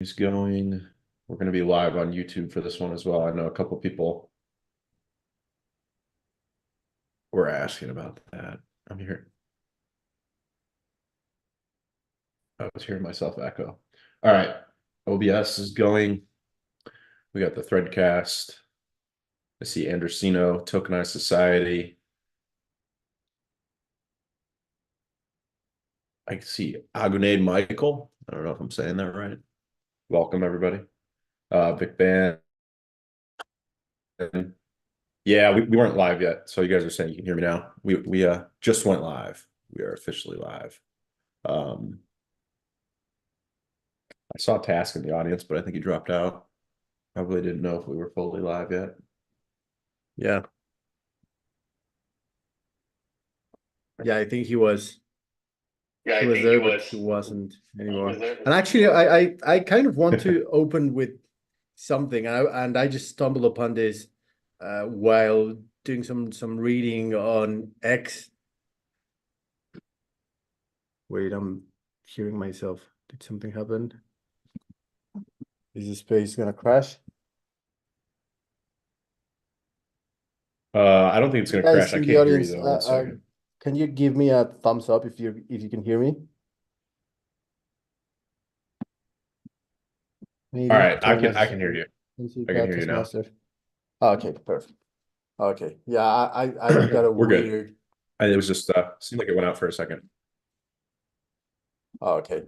Is going. We're going to be live on YouTube for this one as well. I know a couple people were asking about that. I'm here. I was hearing myself echo. All right. OBS is going. We got the Threadcast. I see Andersino, Tokenized Society. I see Agunade Michael. I don't know if I'm saying that right. Welcome, everybody. Vic Ban. Yeah, we weren't live yet. So you guys are saying you can hear me now. We just went live. We are officially live. Um, I saw Task in the audience, but I think he dropped out. Probably didn't know if we were fully live yet. Yeah. Yeah, I think he was Yeah, he I was think he there, but was. he wasn't anymore. Was there? And actually, I kind of want to open with something, and I just stumbled upon this while doing some reading on X. Wait, I'm hearing myself. Did something happen? Is the space gonna crash? I don't think it's gonna Guys crash. I in the can't hear you audience, though. One second. can you give me a thumbs up if you can hear me? All Maybe right, join I us. can hear you. MC I can Cat hear you now. Master. Okay, perfect. Okay. Yeah, I got a We're good. weird. It was just seemed like it went out for a second. Okay.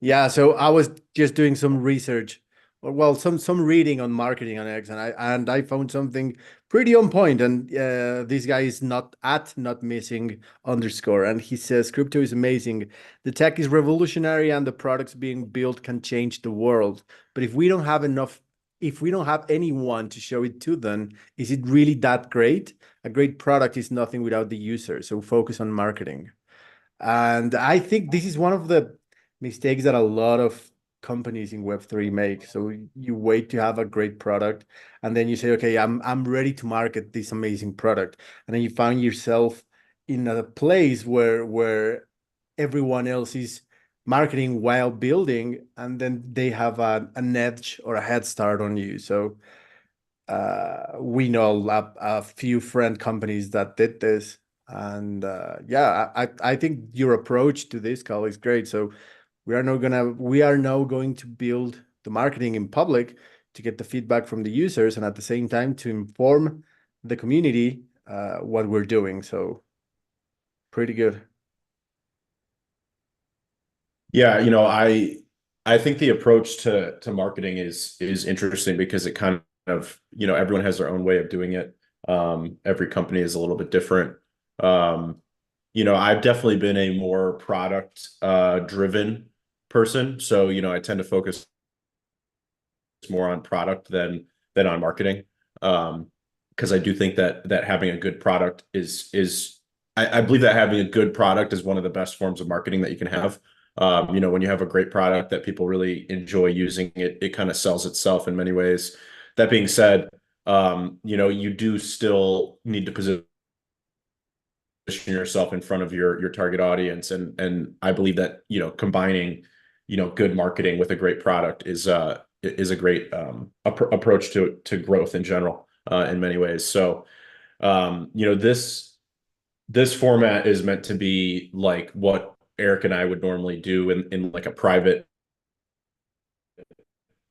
Yeah, so I was just doing some research, or well, some reading on marketing on X, and I found something pretty on point. And this guy is not missing underscore, and he says crypto is amazing. The tech is revolutionary, and the products being built can change the world. But if we don't have anyone to show it to, then is it really that great? A great product is nothing without the user. So focus on marketing. And I think this is one of the mistakes that a lot of companies in Web3 make. So you wait to have a great product, and then you say, okay, I'm ready to market this amazing product. And then you find yourself in a place where everyone else is marketing while building, and then they have an edge or a head start on you. So we know a few friend companies that did this, and yeah, I think your approach to this call is great. So we are now going to build the marketing in public to get the feedback from the users, and at the same time to inform the community what we're doing. So pretty good. Yeah, I think the approach to marketing is interesting because it kind of, everyone has their own way of doing it. Every company is a little bit different. I've definitely been a more product driven person. So, I tend to focus more on product than on marketing. Because I do think that having a good product is I believe that having a good product is one of the best forms of marketing that you can have. When you have a great product that people really enjoy using, it kind of sells itself in many ways. That being said, you do still need to position yourself in front of your target audience, and I believe that combining good marketing with a great product is a great approach to growth in general, in many ways. So this format is meant to be like what Eric and I would normally do in like a private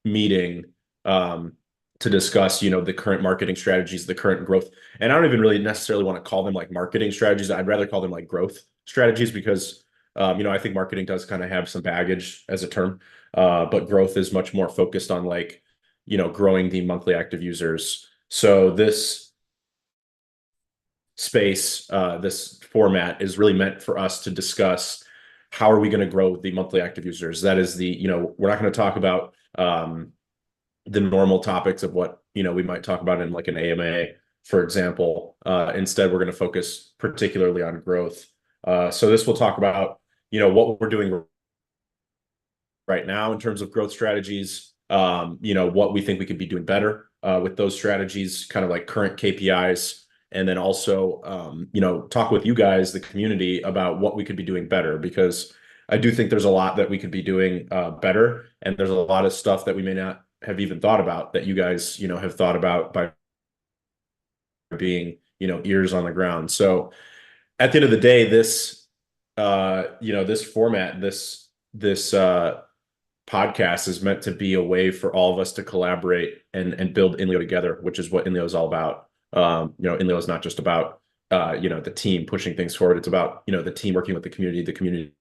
meeting, to discuss, the current marketing strategies, the current growth. And I don't even really necessarily want to call them like marketing strategies. I'd rather call them like growth strategies because, I think marketing does kind of have some baggage as a term. But growth is much more focused on like, growing the monthly active users. So this space, this format is really meant for us to discuss how are we going to grow the monthly active users. That is we're not going to talk about the normal topics of what we might talk about in like an AMA, for example. Instead, we're going to focus particularly on growth. So this will talk about what we're doing right now in terms of growth strategies. What we think we could be doing better with those strategies, kind of like current KPIs, and then also talk with you guys, the community, about what we could be doing better because I do think there's a lot that we could be doing better, and there's a lot of stuff that we may not have even thought about that you guys, have thought about by being, ears on the ground. So at the end of the day, this format, this podcast is meant to be a way for all of us to collaborate and build INLEO together, which is what INLEO is all about. INLEO is not just about the team pushing things forward. It's about the team working with the community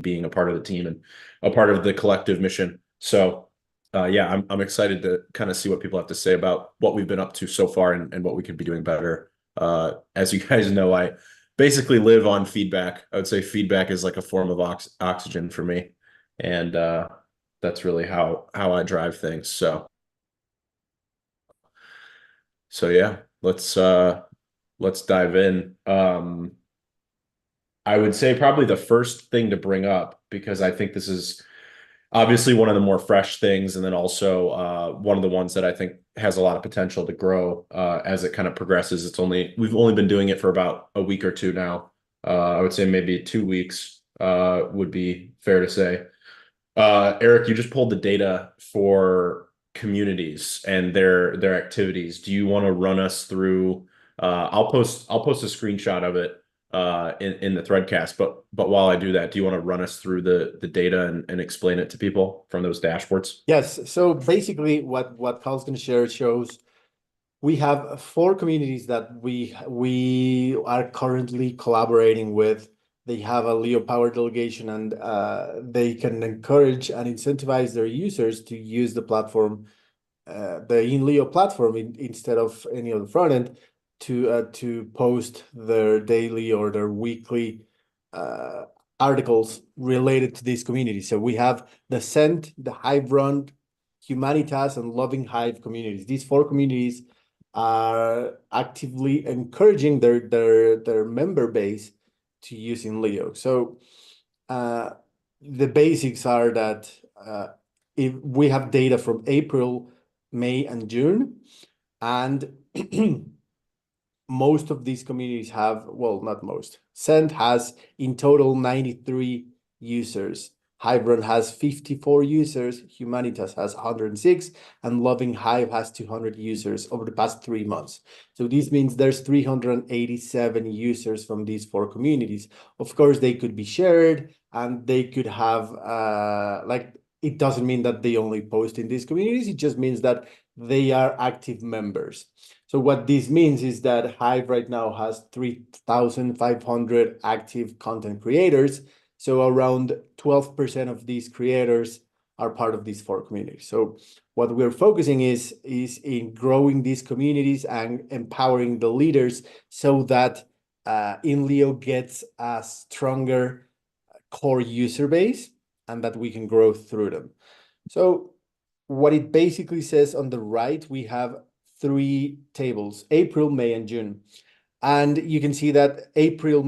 being a part of the team and a part of the collective mission. So yeah, I'm excited to kind of see what people have to say about what we've been up to so far and what we could be doing better. As you guys know, I basically live on feedback. I would say feedback is like a form of oxygen for me, and that's really how I drive things. So yeah, let's dive in. I would say probably the first thing to bring up, because I think this is obviously one of the more fresh things, and then also one of the ones that I think has a lot of potential to grow as it kind of progresses. We've only been doing it for about a week or two now. I would say maybe 2 weeks would be fair to say. Eric, you just pulled the data for communities and their activities. Do you want to run us through? I'll post a screenshot of it in the threadcast. But while I do that, do you want to run us through the data and explain it to people from those dashboards? Yes. So basically, what Carl's going to share shows we have 4 communities that we are currently collaborating with. They have a Leo Power delegation, and they can encourage and incentivize their users to use the platform, the INLEO platform, instead of any other front end, to post their daily or their weekly articles related to these communities. So we have the Send, the Hive Run, Humanitas, and Loving Hive communities. These 4 communities are actively encouraging their member base to use INLEO. So the basics are that if we have data from April, May, and June, and most of these communities have, well, not most. Send has in total 93 users. Hybron has 54 users. Humanitas has 106, and Loving Hive has 200 users over the past 3 months. So this means there's 387 users from these 4 communities. Of course, they could be shared, and they could have it doesn't mean that they only post in these communities. It just means that they are active members. So what this means is that Hive right now has 3,500 active content creators. So around 12% of these creators are part of these 4 communities. So what we're focusing is in growing these communities and empowering the leaders so that INLEO gets a stronger core user base and that we can grow through them. So what it basically says on the right, we have 3 tables: April, May, and June. And you can see that April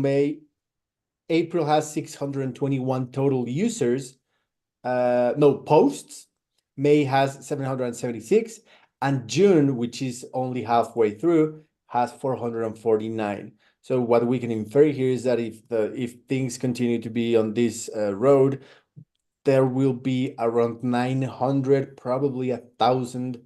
has 621 total users, posts. May has 776, and June, which is only halfway through, has 449. So what we can infer here is that if things continue to be on this road, there will be around 900, probably 1,000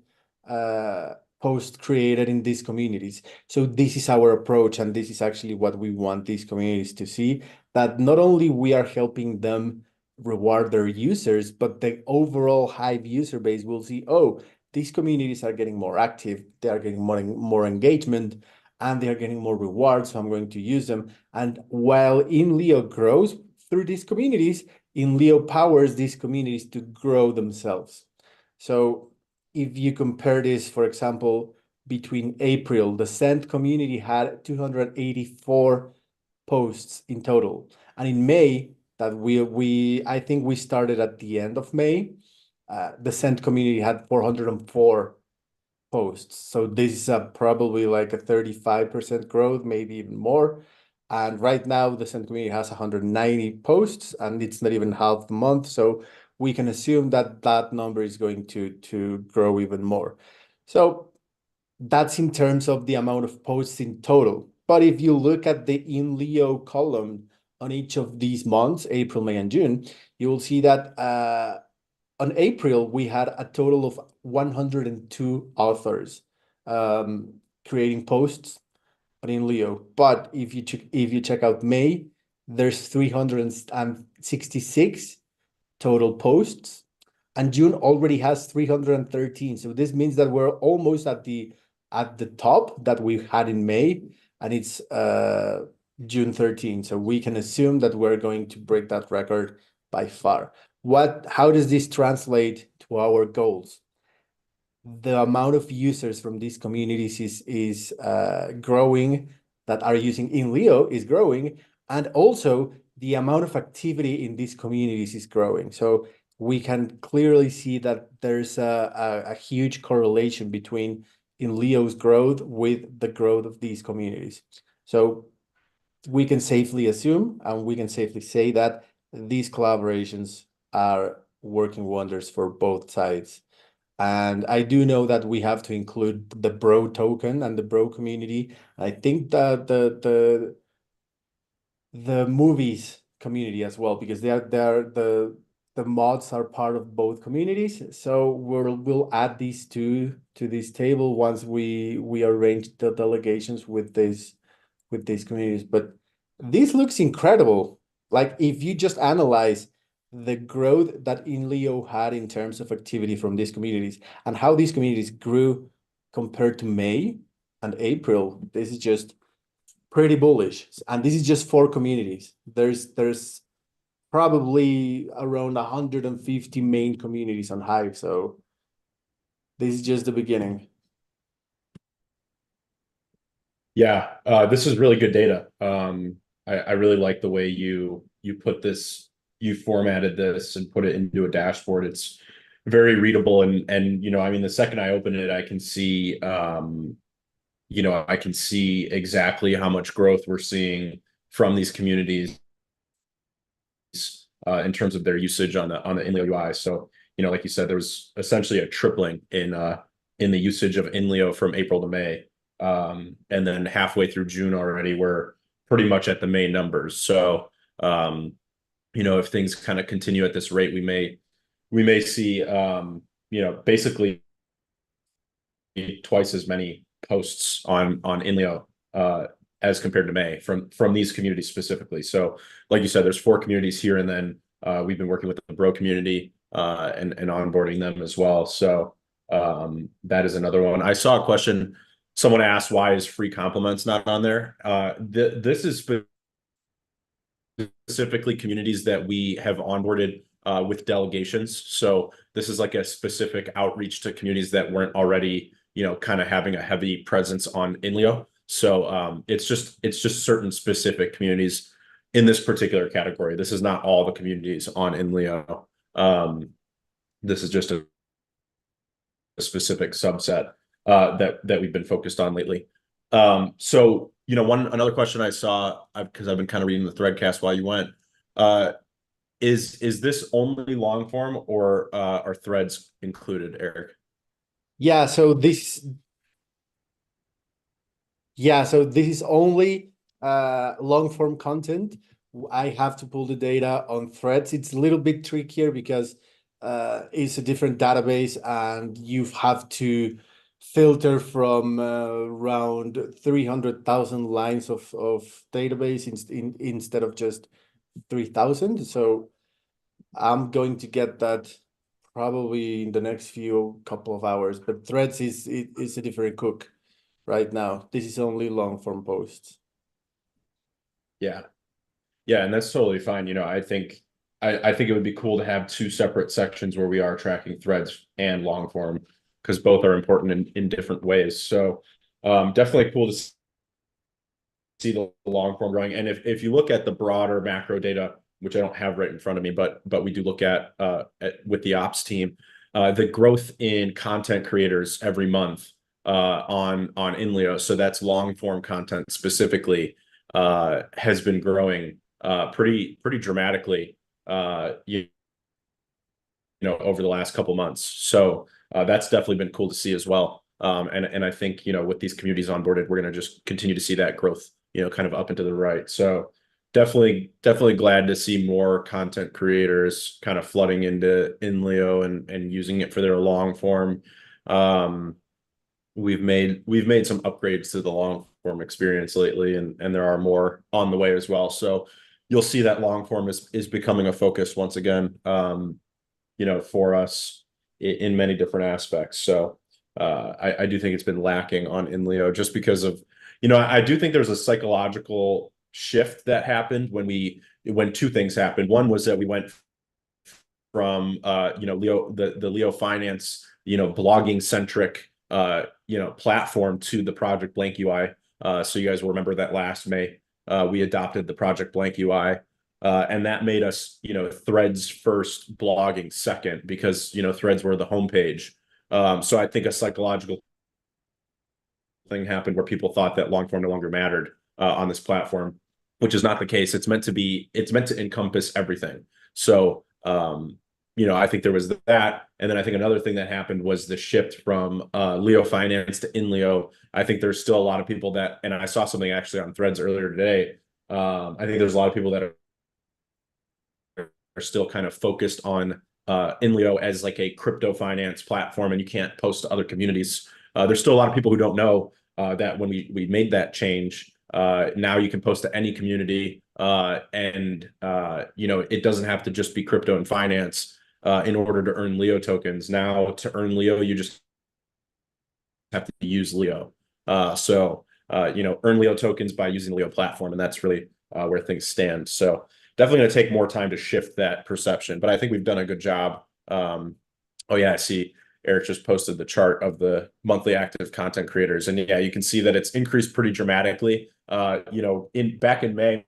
posts created in these communities. So this is our approach, and this is actually what we want these communities to see, that not only we are helping them reward their users, but the overall Hive user base will see, oh, these communities are getting more active, they are getting more engagement, and they are getting more rewards, so I'm going to use them. And while INLEO grows through these communities, INLEO powers these communities to grow themselves. So if you compare this, for example, between April, the Send community had 284 posts in total. And in May, that I think we started at the end of May, the Send community had 404 posts. So this is probably like a 35% growth, maybe even more. And right now, the Send community has 190 posts, and it's not even half the month. So we can assume that that number is going to grow even more. So that's in terms of the amount of posts in total. But if you look at the INLEO column on each of these months, April, May, and June, you will see that on April, we had a total of 102 authors creating posts on INLEO. But if you check out May, there's 366 total posts, and June already has 313. So this means that we're almost at the top that we had in May, and it's June 13. So we can assume that we're going to break that record by far. How does this translate to our goals? The amount of users from these communities is growing, that are using INLEO is growing, and also the amount of activity in these communities is growing. So we can clearly see that there's a huge correlation between INLEO's growth with the growth of these communities. So we can safely assume, and we can safely say, that these collaborations are working wonders for both sides. And I do know that we have to include the Bro token and the Bro community. I think that the movies community as well, because the mods are part of both communities. So we'll add these two to this table once we arrange the delegations with these communities. But this looks incredible. Like, if you just analyze the growth that INLEO had in terms of activity from these communities and how these communities grew compared to May and April, this is just pretty bullish. And this is just 4 communities. There's probably around 150 main communities on Hive. So this is just the beginning. Yeah, this is really good data. I really like the way you put this, you formatted this and put it into a dashboard. It's very readable, and I mean, the second I open it, I can see I can see exactly how much growth we're seeing from these communities in terms of their usage on the INLEO UI. So, like you said, there was essentially a tripling in the usage of INLEO from April to May. And then halfway through June already, we're pretty much at the May numbers. So, if things kind of continue at this rate, we may see, basically twice as many posts on INLEO as compared to May from these communities specifically. So, like you said, there's 4 communities here, and then we've been working with the Bro community and onboarding them as well. So that is another one. I saw a question. Someone asked, why is free compliments not on there? This is specifically communities that we have onboarded with delegations. So this is like a specific outreach to communities that weren't already, kind of having a heavy presence on INLEO. So it's just certain specific communities in this particular category. This is not all the communities on INLEO. This is just a specific subset that we've been focused on lately. So another question I saw, because I've been kind of reading the Threadcast while you went, is this only long form, or are threads included, Eric? Yeah, so this is only long form content. I have to pull the data on threads. It's a little bit trickier because it's a different database, and you have to filter from around 300,000 lines of database instead of just 3,000. So I'm going to get that probably in the next couple of hours. But threads is a different cook right now. This is only long form posts. Yeah. Yeah, and that's totally fine. I think it would be cool to have 2 separate sections where we are tracking threads and long form, because both are important in different ways. So definitely cool to see the long form growing. And if you look at the broader macro data, which I don't have right in front of me, but we do look at with the ops team, the growth in content creators every month on INLEO. So that's long form content specifically, has been growing pretty dramatically over the last couple months. So that's definitely been cool to see as well. And I think with these communities onboarded, we're going to just continue to see that growth kind of up and to the right. So definitely glad to see more content creators kind of flooding into INLEO and using it for their long form. Um, we've made some upgrades to the long form experience lately, and there are more on the way as well. So you'll see that long form is becoming a focus once again, for us in many different aspects. So I do think it's been lacking on INLEO just because of, I do think there's a psychological shift that happened when two things happened. One was that we went from the Leo Finance, blogging centric platform to the Project Blank UI. So you guys will remember that last May we adopted the Project Blank UI. And that made us, Threads first, blogging second, because Threads were the homepage. So I think a psychological thing happened where people thought that long form no longer mattered on this platform, which is not the case. It's meant to encompass everything. So I think there was that. And then I think another thing that happened was the shift from Leo Finance to INLEO. I think there's still a lot of people and I saw something actually on Threads earlier today. I think there's a lot of people that are still kind of focused on INLEO as like a crypto finance platform, and you can't post to other communities. There's still a lot of people who don't know that when we made that change, now you can post to any community, and it doesn't have to just be crypto and finance in order to earn Leo tokens. Now to earn Leo, you just have to use Leo. Earn Leo tokens by using the Leo platform, and that's really where things stand. So definitely going to take more time to shift that perception, but I think we've done a good job. Oh yeah, I see Eric just posted the chart of the monthly active content creators, and yeah, you can see that it's increased pretty dramatically. Back in May,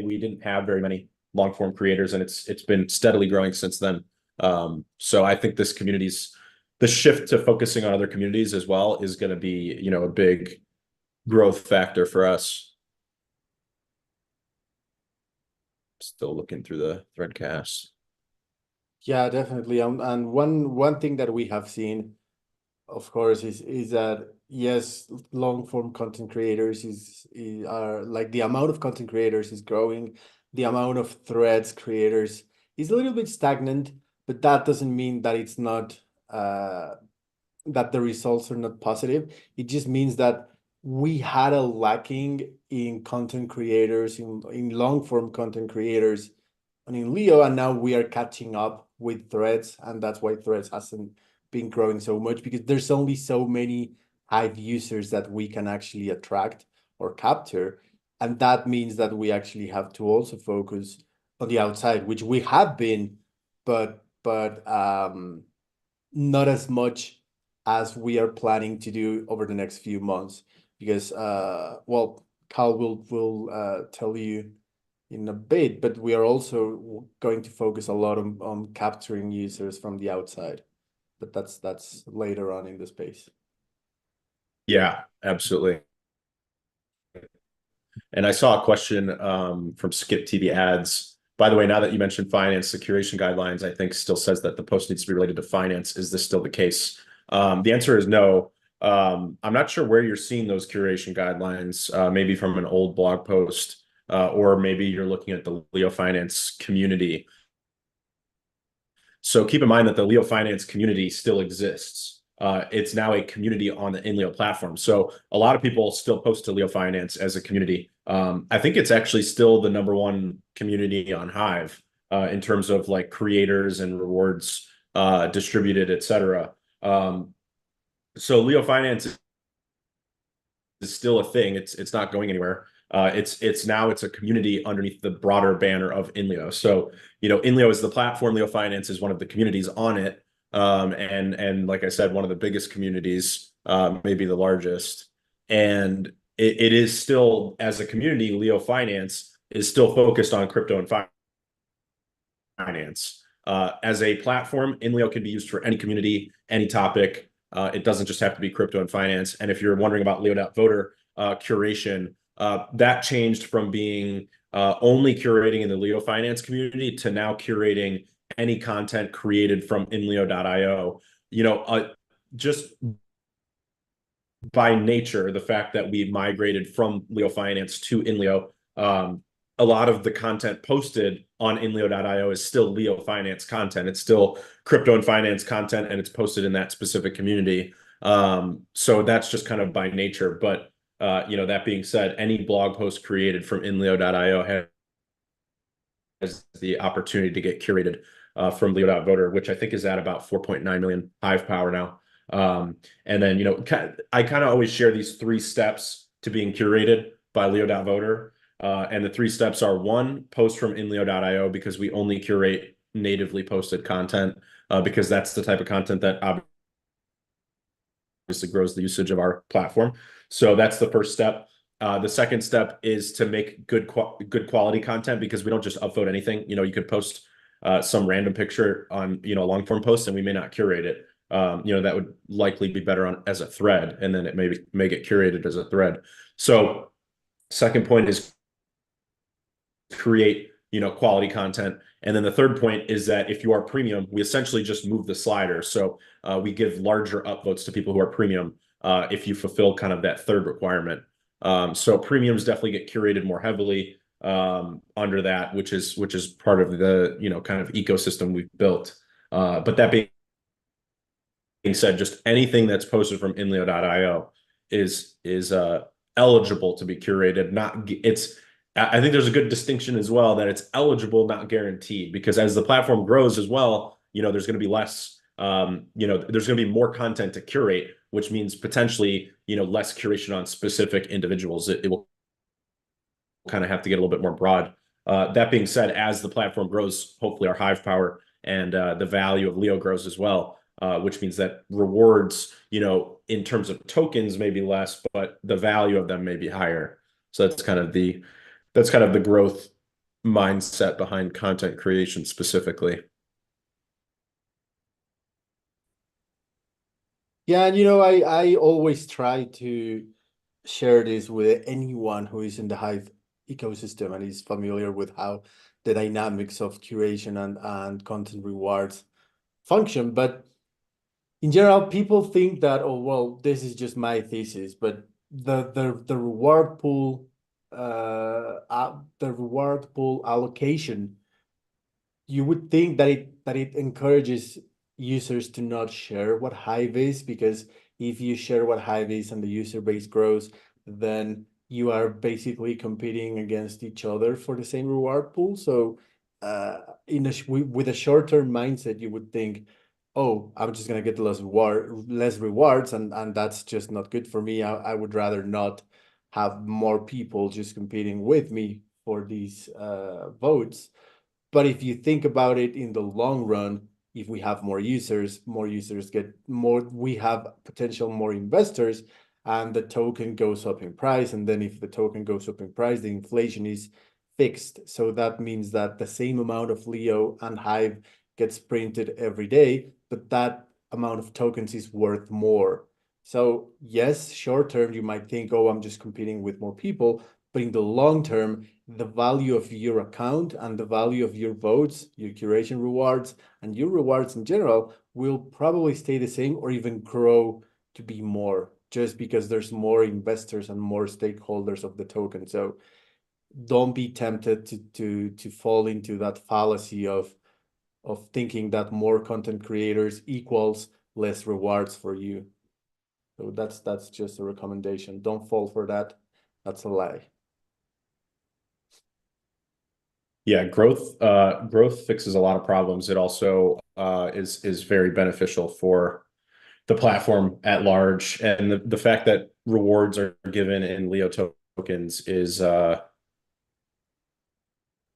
we didn't have very many long form creators, and it's been steadily growing since then. So I think the shift to focusing on other communities as well is going to be, a big growth factor for us. Still looking through the threadcast. Yeah, definitely. And one thing that we have seen, of course, is that yes, long form content creators are like the amount of content creators is growing, the amount of threads creators is a little bit stagnant, but that doesn't mean that it's not that the results are not positive. It just means that we had a lacking in content creators, in long form content creators and in Leo, and now we are catching up with Threads, and that's why Threads hasn't been growing so much, because there's only so many Hive users that we can actually attract or capture, and that means that we actually have to also focus on the outside, which we have been, but not as much as we are planning to do over the next few months, because Cal will tell you in a bit, but we are also going to focus a lot on capturing users from the outside, but that's later on in the space. Yeah, absolutely. And I saw a question from Skip TV Ads. By the way, now that you mentioned finance, the curation guidelines, I think still says that the post needs to be related to finance. Is this still the case? The answer is no. I'm not sure where you're seeing those curation guidelines, maybe from an old blog post, or maybe you're looking at the Leo Finance community. So keep in mind that the Leo Finance community still exists. It's now a community on the INLEO platform. So a lot of people still post to Leo Finance as a community. I think it's actually still the #1 community on Hive in terms of like creators and rewards distributed, etc. So Leo Finance is still a thing. It's not going anywhere. It's a community underneath the broader banner of INLEO. So, INLEO is the platform. Leo Finance is one of the communities on it. And like I said, one of the biggest communities, maybe the largest. And it is still, as a community, Leo Finance is still focused on crypto and finance. As a platform, INLEO can be used for any community, any topic. It doesn't just have to be crypto and finance. And if you're wondering about Leo.voter curation, that changed from being only curating in the Leo finance community to now curating any content created from INLEO.io. Just by nature, the fact that we migrated from Leo Finance to INLEO A lot of the content posted on INLEO.io is still Leo finance content. It's still crypto and finance content, and it's posted in that specific community. So that's just kind of by nature. But that being said, any blog post created from INLEO.io has the opportunity to get curated from Leo.voter, which I think is at about 4.9 million hive power now. And then, I kind of always share these 3 steps to being curated by Leo.voter. And the 3 steps are: 1, post from INLEO.io, because we only curate natively posted content, because that's the type of content that obviously grows the usage of our platform. So that's the first step. The second step is to make good quality content, because we don't just upvote anything. You could post some random picture on a long form post, and we may not curate it. That would likely be better on as a thread, and then it may get curated as a thread. So second point is create quality content. And then the third point is that if you are premium, we essentially just move the slider. So we give larger upvotes to people who are premium if you fulfill kind of that third requirement. So premiums definitely get curated more heavily under that, which is part of the kind of ecosystem we've built. But that being said, just anything that's posted from INLEO.io is eligible to be curated. I think there's a good distinction as well, that it's eligible, not guaranteed, because as the platform grows as well, there's going to be less, there's going to be more content to curate, which means potentially, less curation on specific individuals. It will kind of have to get a little bit more broad. That being said, as the platform grows, hopefully our hive power and the value of Leo grows as well, which means that rewards, in terms of tokens may be less, but the value of them may be higher. So that's kind of the growth mindset behind content creation specifically. Yeah, and I always try to share this with anyone who is in the Hive ecosystem and is familiar with how the dynamics of curation and content rewards function. But in general, people think that, oh, well, this is just my thesis, but the reward pool, the reward pool allocation, you would think that it encourages users to not share what Hive is, because if you share what Hive is and the user base grows, then you are basically competing against each other for the same reward pool. So with a short-term mindset, you would think, oh, I'm just gonna get less rewards, and that's just not good for me. I would rather not have more people just competing with me for these votes. But if you think about it in the long run, if we have more users get more, we have potential more investors, and the token goes up in price. And then if the token goes up in price, the inflation is fixed. So that means that the same amount of Leo and Hive gets printed every day, but that amount of tokens is worth more. So yes, short term, you might think, oh, I'm just competing with more people. But in the long term, the value of your account and the value of your votes, your curation rewards, and your rewards in general will probably stay the same or even grow to be more, just because there's more investors and more stakeholders of the token. So don't be tempted to fall into that fallacy of thinking that more content creators equals less rewards for you. So that's just a recommendation. Don't fall for that. That's a lie. Yeah, growth fixes a lot of problems. It also is very beneficial for the platform at large, and the fact that rewards are given in Leo tokens is a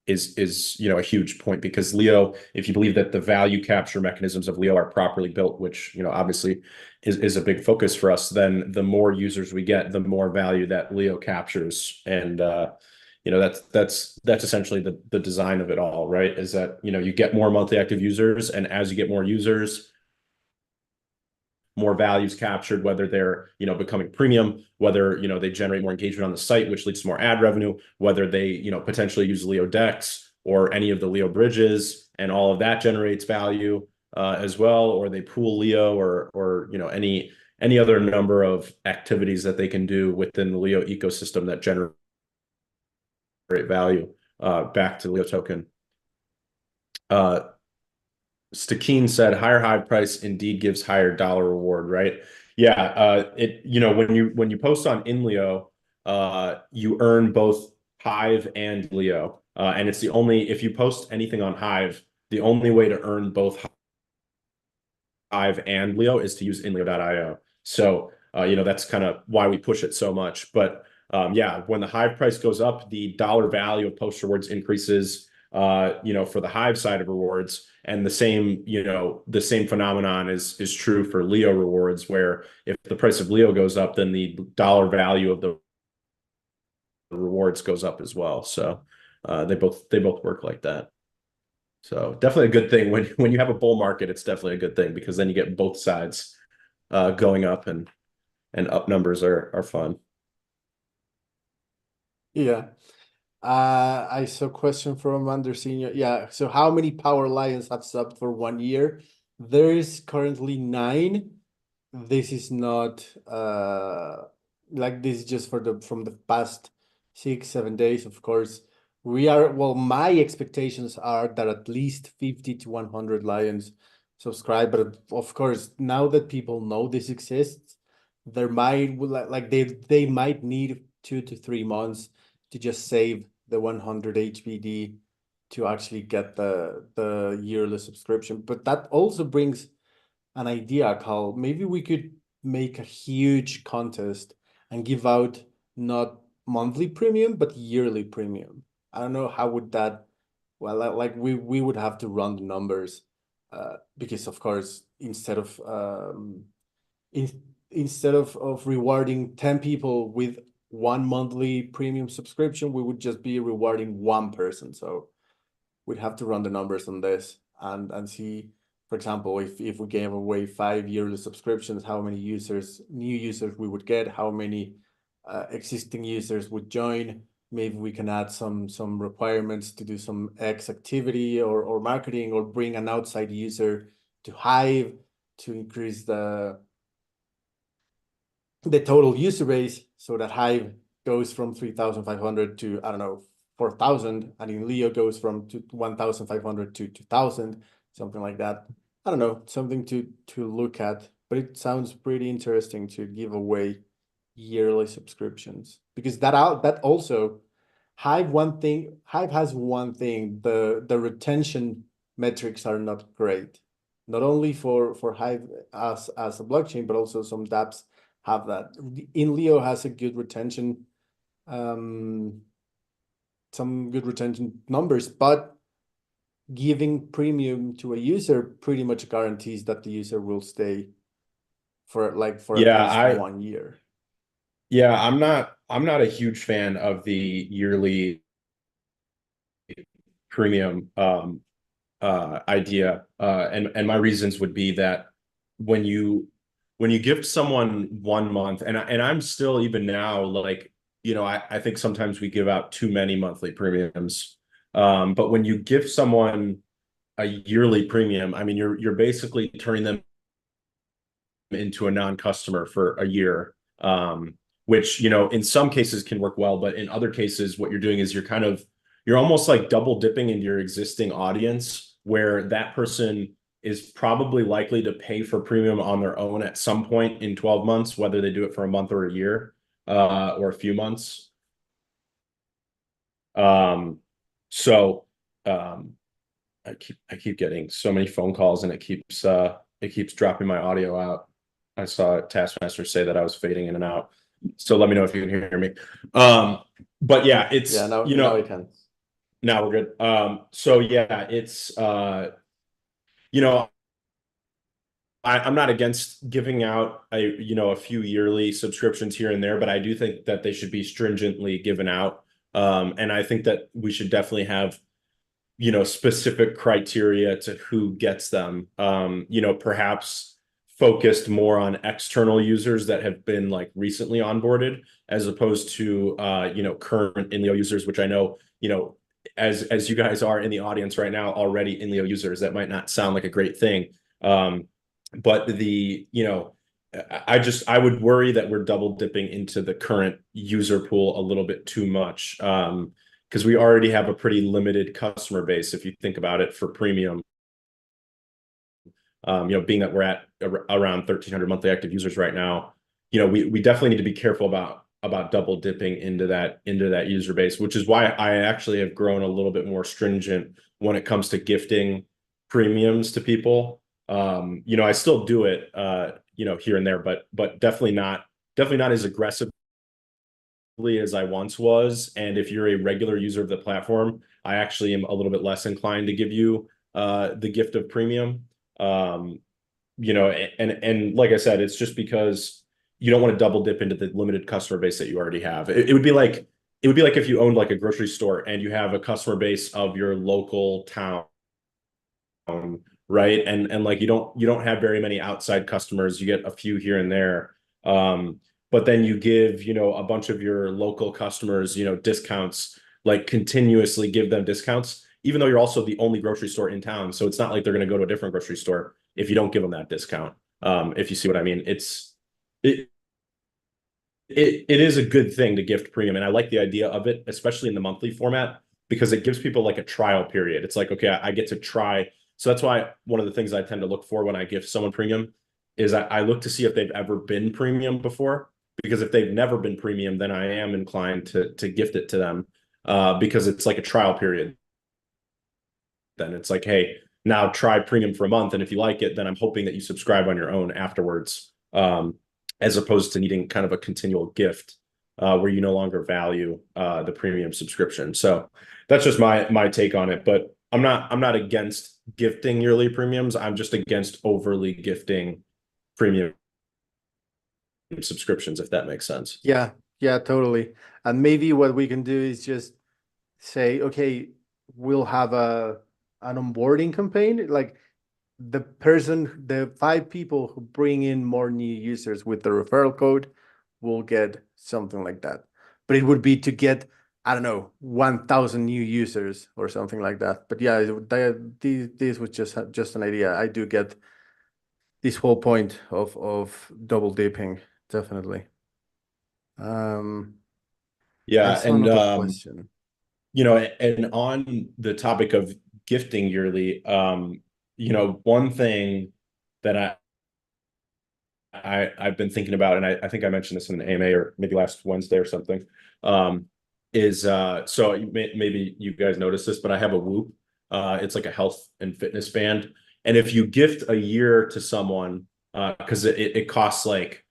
huge point, because Leo, if you believe that the value capture mechanisms of Leo are properly built, which obviously is a big focus for us, then the more users we get, the more value that Leo captures. And that's essentially the design of it all, right? Is that you get more monthly active users, and as you get more users, more values captured, whether they're becoming premium, whether they generate more engagement on the site, which leads to more ad revenue, whether they potentially use Leo Dex or any of the Leo bridges, and all of that generates value as well, or they pool Leo, or any other number of activities that they can do within the Leo ecosystem that generate value back to Leo token. Stakeen said higher Hive price indeed gives higher dollar reward, right? Yeah, when you post on INLEO, you earn both Hive and Leo. And it's the only, if you post anything on Hive, the only way to earn both Hive and Leo is to use INLEO.io. So that's kind of why we push it so much. But yeah, when the Hive price goes up, the dollar value of post rewards increases, for the Hive side of rewards. And the same phenomenon is true for Leo rewards, where if the price of Leo goes up, then the dollar value of the rewards goes up as well. So they both work like that. So definitely a good thing when you have a bull market, it's definitely a good thing because then you get both sides going up, and up numbers are fun. Yeah. I saw a question from Anderson. Yeah. So how many Power Lions have subbed for 1 year? There is currently 9. This is not like this is just from the past 6-7 days. Of course, my expectations are that at least 50 to 100 Lions subscribe. But of course, now that people know this exists, there might they might need 2 to 3 months to just save the 100 HBD to actually get the yearly subscription. But that also brings an idea, Carl. Maybe we could make a huge contest and give out not monthly premium, but yearly premium. I don't know how would that, well, like we would have to run the numbers, because of course, instead of rewarding 10 people with 1 monthly premium subscription, we would just be rewarding 1 person. So we'd have to run the numbers on this and see, for example, if we gave away 5 yearly subscriptions, how many new users we would get, how many existing users would join. Maybe we can add some requirements to do some X activity or marketing, or bring an outside user to Hive to increase the total user base, so that Hive goes from 3,500 to, I don't know, 4,000, and in Leo goes from 1,500 to 2,000, something like that. I don't know, something to look at, but it sounds pretty interesting to give away yearly subscriptions, because that also Hive has one thing, the retention metrics are not great, not only for Hive as a blockchain, but also some dApps have that. INLEO has a good retention, some good retention numbers, but giving premium to a user pretty much guarantees that the user will stay for at least 1 year. Yeah, I'm not a huge fan of the yearly premium idea. And my reasons would be that when you gift someone 1 month, and I'm still, even now, like, I think sometimes we give out too many monthly premiums. But when you give someone a yearly premium, I mean, you're basically turning them into a non-customer for a year, which, in some cases can work well, but in other cases, what you're doing is you're almost like double dipping into your existing audience, where that person is probably likely to pay for premium on their own at some point in 12 months, whether they do it for a month or a year, or a few months. So I keep getting so many phone calls, and it keeps dropping my audio out. I saw Taskmaster say that I was fading in and out. So let me know if you can hear me. But yeah, it's, Yeah, now I can. now we're good. So yeah, it's, I'm not against giving out a few yearly subscriptions here and there, but I do think that they should be stringently given out. And I think that we should definitely have, specific criteria to who gets them. Perhaps focused more on external users that have been like recently onboarded, as opposed to current INLEO users, which I know, as you guys are in the audience right now, already INLEO users, that might not sound like a great thing. But I would worry that we're double dipping into the current user pool a little bit too much. because we already have a pretty limited customer base if you think about it for premium. Being that we're at around 1,300 monthly active users right now, we definitely need to be careful about double dipping into that user base, which is why I actually have grown a little bit more stringent when it comes to gifting premiums to people. I still do it, here and there, but definitely not as aggressively as I once was. And if you're a regular user of the platform, I actually am a little bit less inclined to give you the gift of premium. Um, and like I said, it's just because you don't want to double dip into the limited customer base that you already have. It would be like if you owned like a grocery store and you have a customer base of your local town, right? And like you don't have very many outside customers. You get a few here and there. But then you give, a bunch of your local customers, discounts, like continuously give them discounts, even though you're also the only grocery store in town. So it's not like they're going to go to a different grocery store if you don't give them that discount. If you see what I mean, it it is a good thing to gift premium, and I like the idea of it, especially in the monthly format, because it gives people like a trial period. It's like, okay, I get to try. So that's why one of the things I tend to look for when I gift someone premium is I look to see if they've ever been premium before. Because if they've never been premium, then I am inclined to gift it to them, because it's like a trial period. Then it's like, hey, now try premium for a month, and if you like it, then I'm hoping that you subscribe on your own afterwards, as opposed to needing kind of a continual gift, where you no longer value the premium subscription. So that's just my take on it. But I'm not against gifting yearly premiums. I'm just against overly gifting premium subscriptions, if that makes sense. Yeah, yeah, totally. And maybe what we can do is just say, okay, we'll have an onboarding campaign. Like the 5 people who bring in more new users with the referral code will get something like that. But it would be to get, I don't know, 1,000 new users or something like that. But yeah, this was just an idea. I do get this whole point of double dipping, definitely. I Yeah, saw and another question. and on the topic of gifting yearly, one thing that I've been thinking about, and I think I mentioned this in an AMA or maybe last Wednesday or something, is so maybe you guys noticed this, but I have a Whoop. It's like a health and fitness band, and if you gift a year to someone, because it costs like,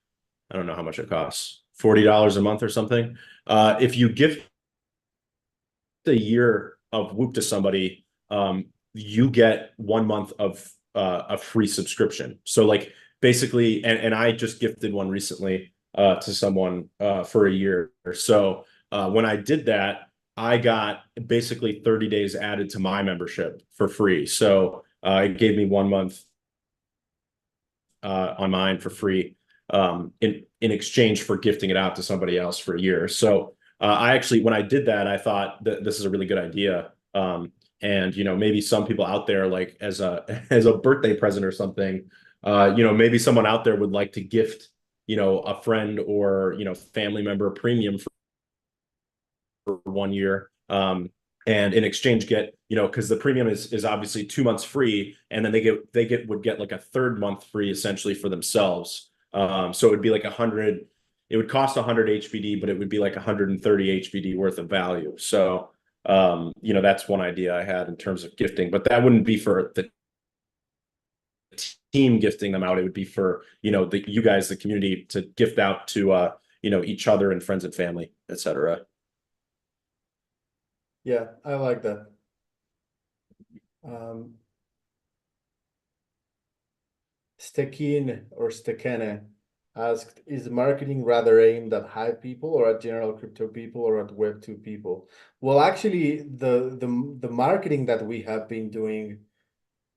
I don't know how much it costs, $40 a month or something. If you gift a year of Whoop to somebody, you get 1 month of a free subscription. So like basically, and I just gifted one recently to someone for a year. So when I did that, I got basically 30 days added to my membership for free. So it gave me 1 month on mine for free, in exchange for gifting it out to somebody else for a year. So I actually, when I did that, I thought that this is a really good idea. And maybe some people out there, like as a as a birthday present or something, maybe someone out there would like to gift, a friend or family member a premium for 1 year. And in exchange get, because the premium is obviously 2 months free, and then would get like a third month free essentially for themselves. So it would be like 100, it would cost 100 HBD, but it would be like 130 HBD worth of value. So that's one idea I had in terms of gifting, but that wouldn't be for the team gifting them out. It would be for, you guys, the community, to gift out to each other and friends and family, etc. Yeah, I like that. Stekin or Stekene asked, is marketing rather aimed at Hive people or at general crypto people or at Web2 people? Well, actually, the marketing that we have been doing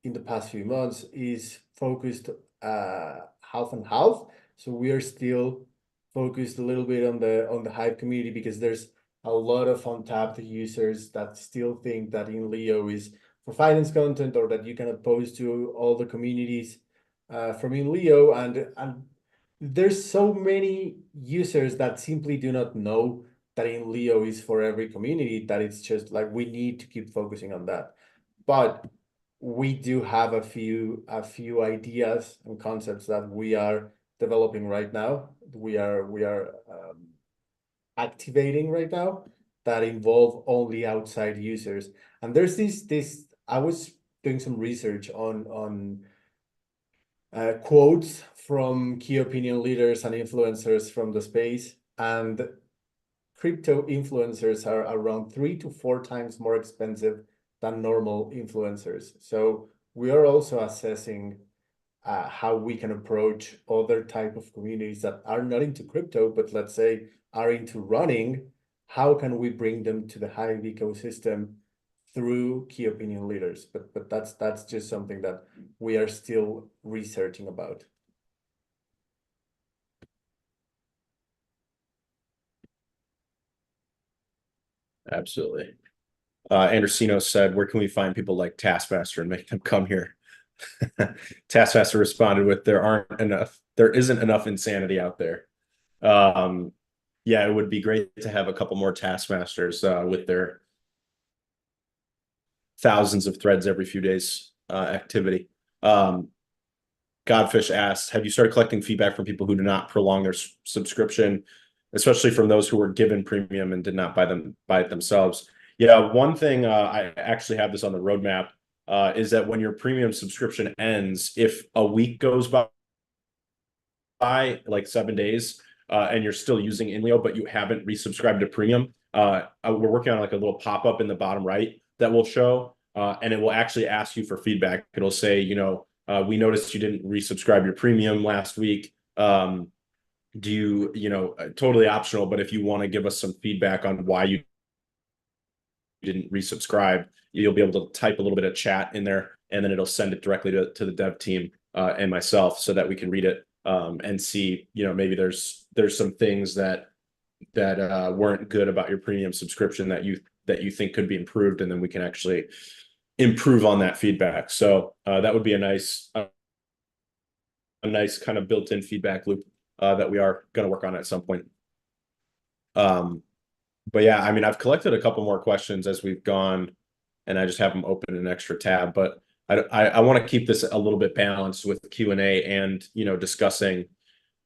in the past few months is focused half and half. So we are still focused a little bit on the Hive community because there's a lot of untapped users that still think that INLEO is for finance content, or that you cannot post to all the communities from INLEO, and there's so many users that simply do not know that INLEO is for every community, that it's just like we need to keep focusing on that. But we do have a few ideas and concepts that we are developing right now. We are activating right now that involve only outside users. And there's this I was doing some research on quotes from key opinion leaders and influencers from the space, and crypto influencers are around 3 to 4 times more expensive than normal influencers. So we are also assessing how we can approach other type of communities that are not into crypto, but let's say are into running. How can we bring them to the Hive ecosystem through key opinion leaders? But that's just something that we are still researching about. Absolutely. Andersino said, where can we find people like Taskmaster and make them come here? Taskmaster responded with, there isn't enough insanity out there. Yeah, it would be great to have a couple more Taskmasters with their thousands of threads every few days activity. Godfish asked, have you started collecting feedback from people who do not prolong their subscription, especially from those who were given premium and did not buy it themselves? Yeah, one thing I actually have this on the roadmap is that when your premium subscription ends, if a week goes by, like 7 days, and you're still using INLEO, but you haven't resubscribed to premium, we're working on like a little pop-up in the bottom right that will show, and it will actually ask you for feedback. It'll say, we noticed you didn't resubscribe your premium last week. Do you, totally optional, but if you want to give us some feedback on why you didn't resubscribe, you'll be able to type a little bit of chat in there, and then it'll send it directly to the dev team and myself so that we can read it and see, maybe there's some things that weren't good about your premium subscription that you think could be improved, and then we can actually improve on that feedback. So that would be a nice kind of built-in feedback loop that we are going to work on at some point. But yeah, I mean, I've collected a couple more questions as we've gone, and I just have them open an extra tab. But I want to keep this a little bit balanced with Q&A and discussing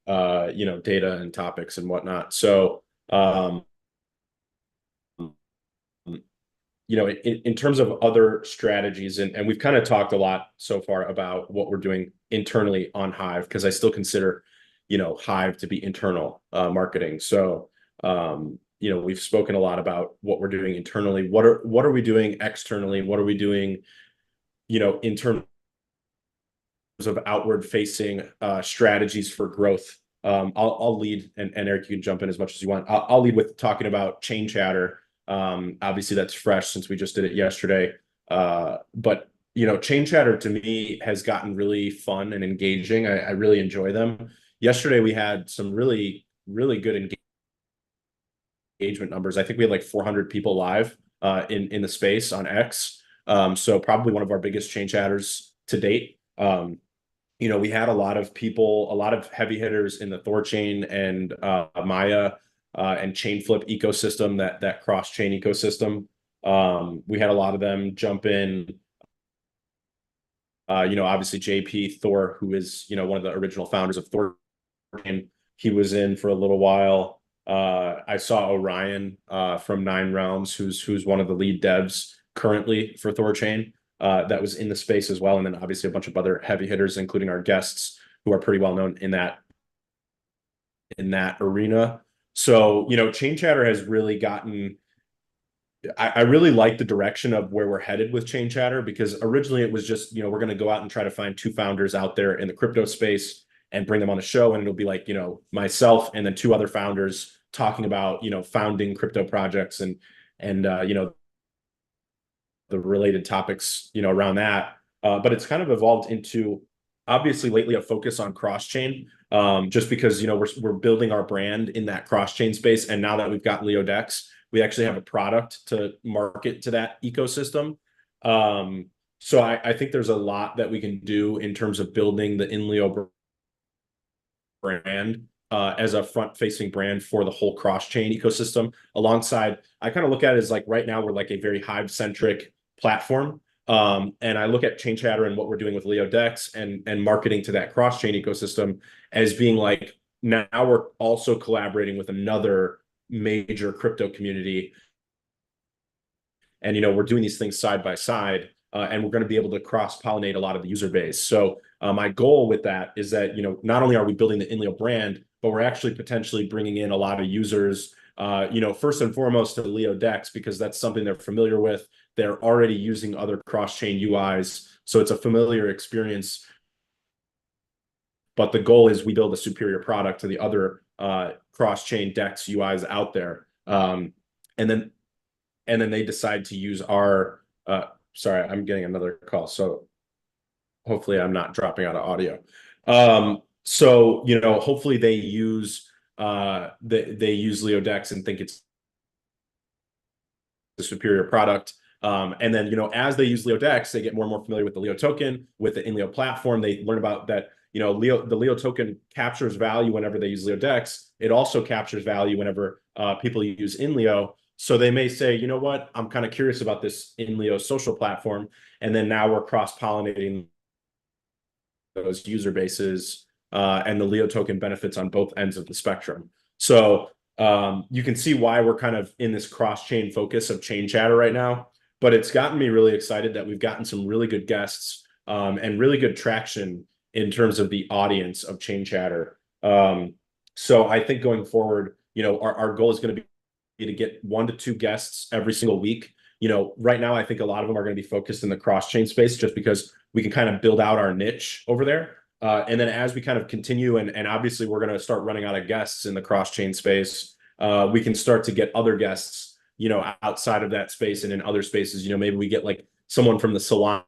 data and topics and whatnot. So in terms of other strategies, and we've kind of talked a lot so far about what we're doing internally on Hive, because I still consider Hive to be internal marketing. So we've spoken a lot about what we're doing internally. What are we doing externally? What are we doing in terms of outward facing strategies for growth? I'll lead, and Eric, you can jump in as much as you want. I'll lead with talking about Chain Chatter. Obviously that's fresh since we just did it yesterday. But Chain Chatter to me has gotten really fun and engaging. I really enjoy them. Yesterday we had some really, really good engagement numbers. I think we had like 400 people live in the space on X. So probably one of our biggest Chain Chatters to date. We had a lot of people, a lot of heavy hitters in the Thorchain and Maya and Chainflip ecosystem, that cross-chain ecosystem. We had a lot of them jump in. Obviously JP Thor, who is one of the original founders of Thorchain, he was in for a little while. I saw Orion from Nine Realms, who's one of the lead devs currently for Thorchain. That was in the space as well, and then obviously a bunch of other heavy hitters, including our guests, who are pretty well known in that arena. So Chain Chatter has really gotten. I really like the direction of where we're headed with Chain Chatter, because originally it was just we're going to go out and try to find 2 founders out there in the crypto space and bring them on the show, and it'll be like myself and then 2 other founders talking about founding crypto projects and the related topics around that. But it's kind of evolved into, obviously lately, a focus on cross-chain, just because we're building our brand in that cross-chain space, and now that we've got LeoDex, we actually have a product to market to that ecosystem. So I think there's a lot that we can do in terms of building the INLEO brand as a front-facing brand for the whole cross-chain ecosystem. Alongside, I kind of look at it as like right now we're like a very Hive-centric platform. And I look at Chain Chatter and what we're doing with LeoDex and marketing to that cross-chain ecosystem as being like, now we're also collaborating with another major crypto community. And, we're doing these things side by side, and we're going to be able to cross-pollinate a lot of the user base. So my goal with that is that, not only are we building the INLEO brand, but we're actually potentially bringing in a lot of users, first and foremost to LeoDex, because that's something they're familiar with. They're already using other cross-chain UIs, so it's a familiar experience. But the goal is we build a superior product to the other cross-chain DEX UIs out there. And then they decide to use our sorry, I'm getting another call, so hopefully I'm not dropping out of audio. So hopefully they use LeoDex and think it's the superior product. And then, as they use LeoDex, they get more and more familiar with the Leo token, with the INLEO platform. They learn about that, the Leo token captures value whenever they use LeoDex. It also captures value whenever people use INLEO. So they may say, you know what, I'm kind of curious about this INLEO social platform. And then now we're cross-pollinating those user bases, and the Leo token benefits on both ends of the spectrum. So you can see why we're kind of in this cross-chain focus of Chain Chatter right now. But it's gotten me really excited that we've gotten some really good guests, and really good traction in terms of the audience of Chain Chatter. So I think going forward, our goal is going to be to get 1 to 2 guests every single week. Right now, I think a lot of them are going to be focused in the cross-chain space just because we can kind of build out our niche over there. And then as we kind of continue, and obviously we're going to start running out of guests in the cross-chain space, we can start to get other guests, outside of that space and in other spaces. Maybe we get like someone from the Solana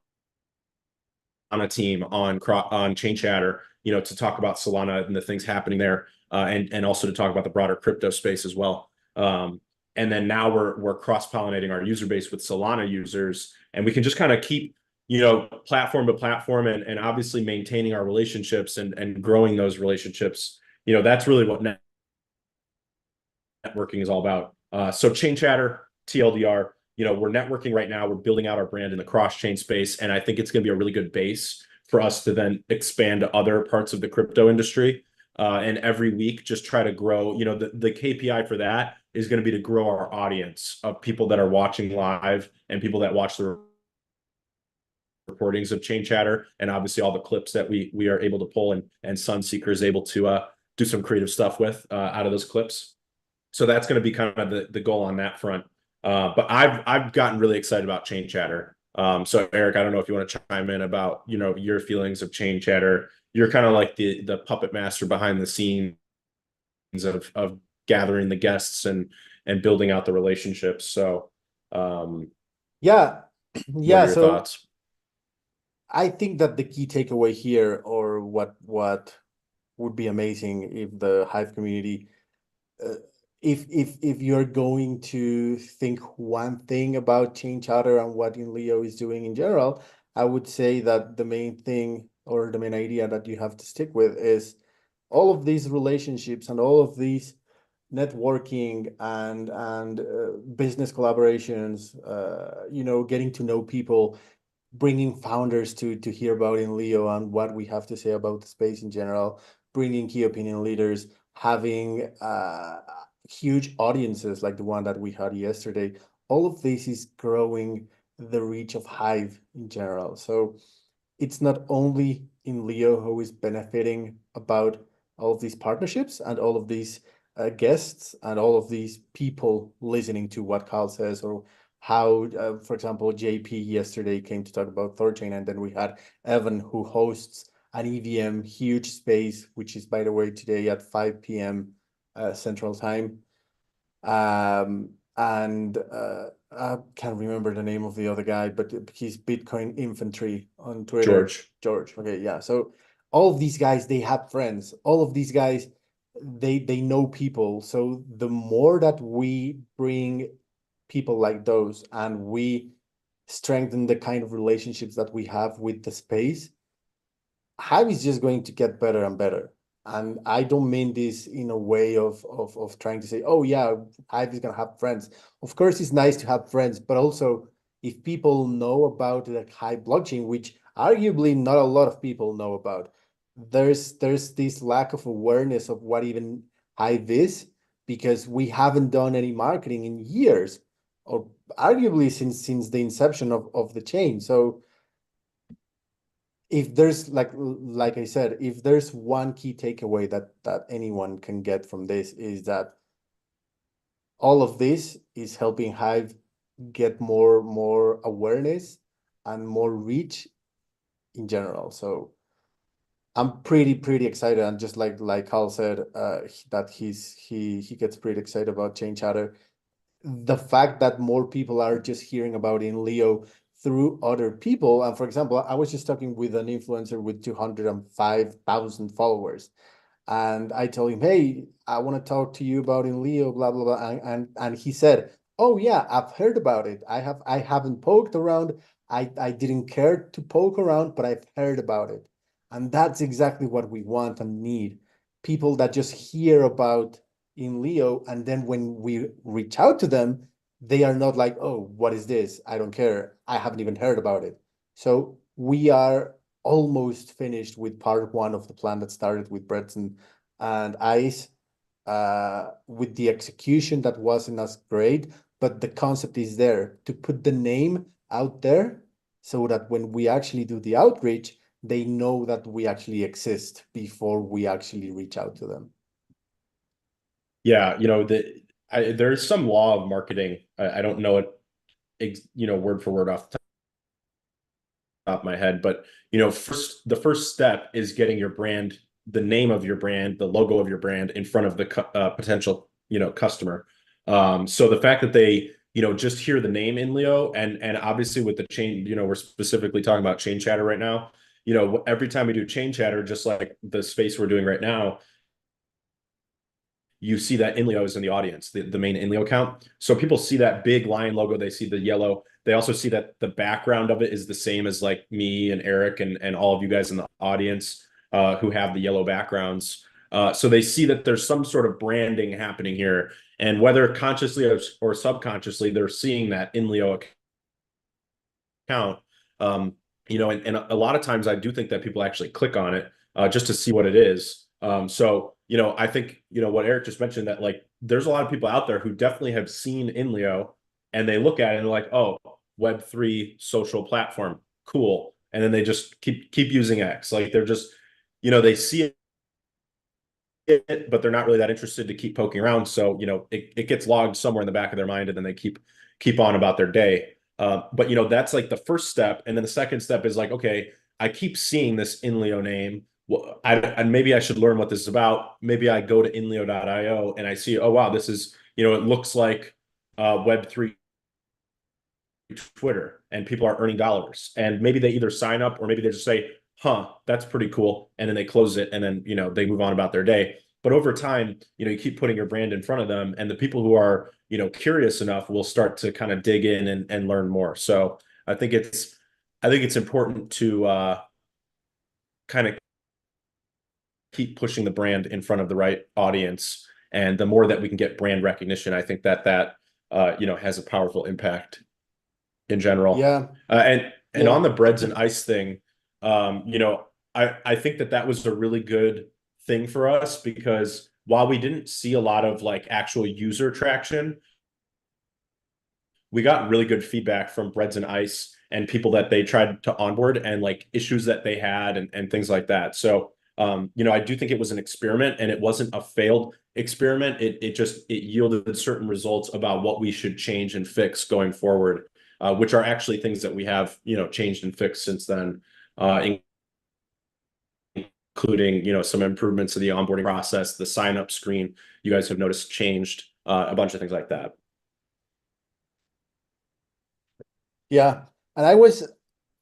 team on Chain Chatter, to talk about Solana and the things happening there, and also to talk about the broader crypto space as well. And then now we're cross-pollinating our user base with Solana users, and we can just kind of keep, platform to platform, and obviously maintaining our relationships and growing those relationships. That's really what networking is all about. So Chain Chatter, TLDR, we're networking right now. We're building out our brand in the cross-chain space, and I think it's going to be a really good base for us to then expand to other parts of the crypto industry. And every week, just try to grow. The KPI for that is going to be to grow our audience of people that are watching live and people that watch the recordings of Chain Chatter, and obviously all the clips that we are able to pull, and Sunseeker is able to do some creative stuff with out of those clips. So that's going to be kind of the goal on that front. But I've gotten really excited about Chain Chatter. So Eric, I don't know if you want to chime in about your feelings of Chain Chatter. You're kind of like the puppet master behind the scenes of gathering the guests and building out the relationships. So Yeah, what are your so thoughts? I think that the key takeaway here, or what would be amazing if the Hive community, if you're going to think one thing about Chain Chatter and what INLEO is doing in general, I would say that the main thing, or the main idea that you have to stick with, is all of these relationships and all of these networking and business collaborations, getting to know people, bringing founders to hear about INLEO and what we have to say about the space in general, bringing key opinion leaders, having huge audiences like the one that we had yesterday. All of this is growing the reach of Hive in general. So it's not only INLEO who is benefiting about all of these partnerships and all of these guests and all of these people listening to what Carl says, or how, for example, JP yesterday came to talk about Thorchain, and then we had Evan, who hosts an EVM huge space, which is, by the way, today at 5 p.m. Central Time. And I can't remember the name of the other guy, but he's Bitcoin Infantry on Twitter. George. Okay, yeah. So all of these guys, they have friends. All of these guys, they know people. So the more that we bring people like those and we strengthen the kind of relationships that we have with the space, Hive is just going to get better and better. And I don't mean this in a way of trying to say, oh yeah, Hive is gonna have friends. Of course, it's nice to have friends, but also if people know about the Hive blockchain, which arguably not a lot of people know about, there's this lack of awareness of what even Hive is, because we haven't done any marketing in years, or arguably since the inception of the chain. So if there's like I said, if there's one key takeaway that anyone can get from this, is that all of this is helping Hive get more awareness and more reach in general. So I'm pretty excited, and just like Carl said, that he gets pretty excited about Chain Chatter. The fact that more people are just hearing about INLEO through other people. And for example, I was just talking with an influencer with 205,000 followers. And I told him, hey, I want to talk to you about INLEO, blah, blah, blah. And he said, oh yeah, I've heard about it. I haven't poked around. I didn't care to poke around, but I've heard about it. And that's exactly what we want and need. People that just hear about INLEO, and then when we reach out to them, they are not like, oh, what is this? I don't care. I haven't even heard about it. So we are almost finished with part one of the plan that started with Breads and Ice, with the execution that wasn't as great, but the concept is there to put the name out there so that when we actually do the outreach, they know that we actually exist before we actually reach out to them. Yeah, there's some law of marketing. I don't know it, word for word off the top of my head, but the first step is getting your brand, the name of your brand, the logo of your brand in front of the potential, customer. So the fact that they, just hear the name INLEO, and obviously with the chain, we're specifically talking about chain chatter right now. Every time we do chain chatter, just like the space we're doing right now, you see that INLEO is in the audience, the main INLEO account. So people see that big lion logo, they see the yellow. They also see that the background of it is the same as like me and Eric and all of you guys in the audience who have the yellow backgrounds. So they see that there's some sort of branding happening here. And whether consciously or subconsciously, they're seeing that INLEO account. And a lot of times I do think that people actually click on it just to see what it is. So, I think, what Eric just mentioned, that like there's a lot of people out there who definitely have seen INLEO and they look at it and they're like, oh, Web3 social platform, cool. And then they just keep using X. Like they're just, they see it, but they're not really that interested to keep poking around. So, it gets logged somewhere in the back of their mind, and then they keep on about their day. But that's like the first step. And then the second step is like, okay, I keep seeing this INLEO name. Well, and maybe I should learn what this is about. Maybe I go to inleo.io and I see, oh wow, this is, it looks like Web3 Twitter, and people are earning dollars. And maybe they either sign up or maybe they just say, huh, that's pretty cool. And then they close it, and then, they move on about their day. But over time, you keep putting your brand in front of them, and the people who are, curious enough will start to kind of dig in and learn more. So I think it's important to kind of keep pushing the brand in front of the right audience. And the more that we can get brand recognition, I think that has a powerful impact in general. Yeah, And yeah. on the breads and ice thing, I think that was a really good thing for us, because while we didn't see a lot of like actual user traction, we got really good feedback from breads and ice and people that they tried to onboard, and like issues that they had and things like that. So I do think it was an experiment, and it wasn't a failed experiment. It yielded certain results about what we should change and fix going forward, which are actually things that we have, changed and fixed since then, including, some improvements to the onboarding process, the sign up screen you guys have noticed changed, a bunch of things like that. Yeah, and